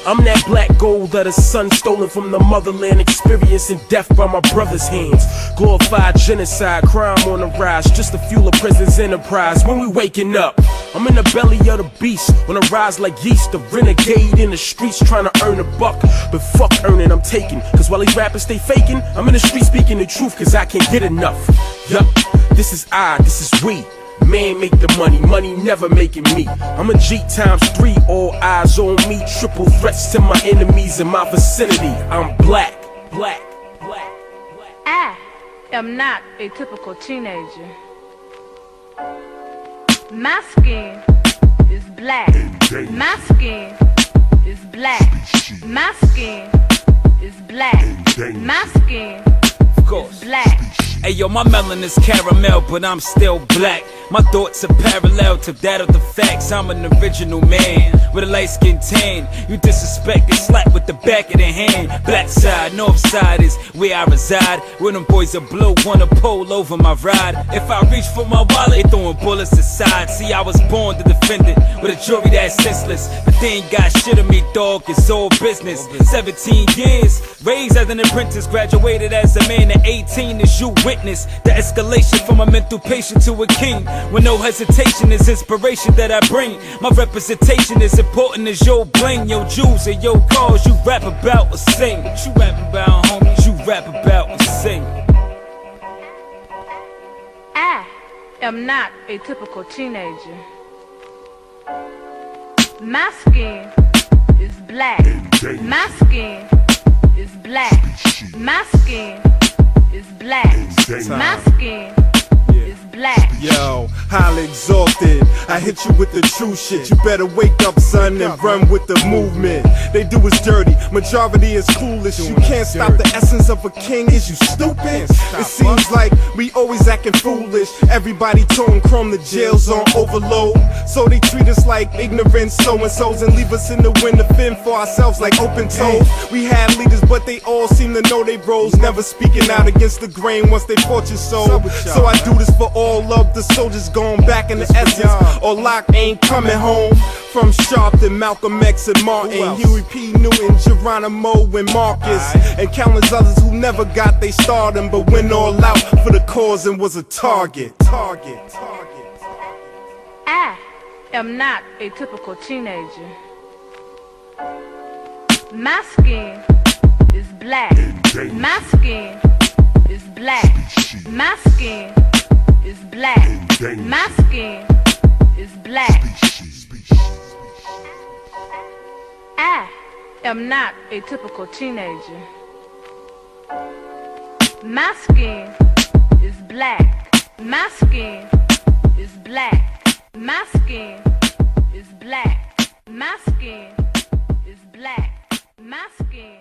I'm that black gold of the sun stolen from the motherland, experiencing death by my brother's hands. Glorified genocide, crime on the rise, just to fuel a prison's enterprise. When we waking up, I'm in the belly of the beast, on a rise like yeast, a renegade in the streets trying to earn a buck. But fuck earning, I'm taking, cause while these rappers stay faking, I'm in the street speaking the truth cause I can't get enough. Yup, this is I, this is we. Man make the money, money never making me. I'm a G times 3, all eyes on me. Triple threats to my enemies in my vicinity. I'm black, black, black, black. I am not a typical teenager. My skin is black. My skin is black. My skin is black. My skin is black. Hey yo, my melanin is caramel, but I'm still black. My thoughts are parallel to that of the facts. I'm an original man with a light skin tan. You disrespect and slap with the back of the hand. Black side, north side is where I reside. When them boys are blue, wanna pull over my ride. If I reach for my wallet, they throwing bullets aside. See, I was born to defend it with a jury that's senseless, but they ain't got shit on me, dog. It's all business. 17 years, raised as an apprentice, graduated as a man at 18. As you witness the escalation from a mental patient to a king. With no hesitation is inspiration that I bring. My representation is important as your bling. Your jewels and your cars you rap about or sing. What you rap about, homies? You rap about or sing. I am not a typical teenager. My skin is black. My skin is black. My skin is black. My skin is black. Yo, highly exalted. I hit you with the true shit. You better wake up, son, and run with the movement. They do us dirty, majority is clueless. You can't stop the essence of a king. Is you stupid? It seems like we always acting foolish. Everybody toting chrome, the jails on overload. So they treat us like ignorant so-and-sos and leave us in the wind to fend for ourselves like open toes. We had leaders, but they all seem to know they roles. Never speaking out against the grain once they fortune sold. So I do this for all of the soldiers gone back in the essence. Or Locke ain't coming home. From Sharpton, Malcolm X and Martin, Huey P. Newton, Geronimo and Marcus, and countless others who never got they stardom, but went all out for the cause and was a target. I am not a typical teenager. My skin is black. My skin is black. My skin is black. My skin is black. I am not a typical teenager. My skin is black. My skin is black. My skin is black. My skin is black. My skin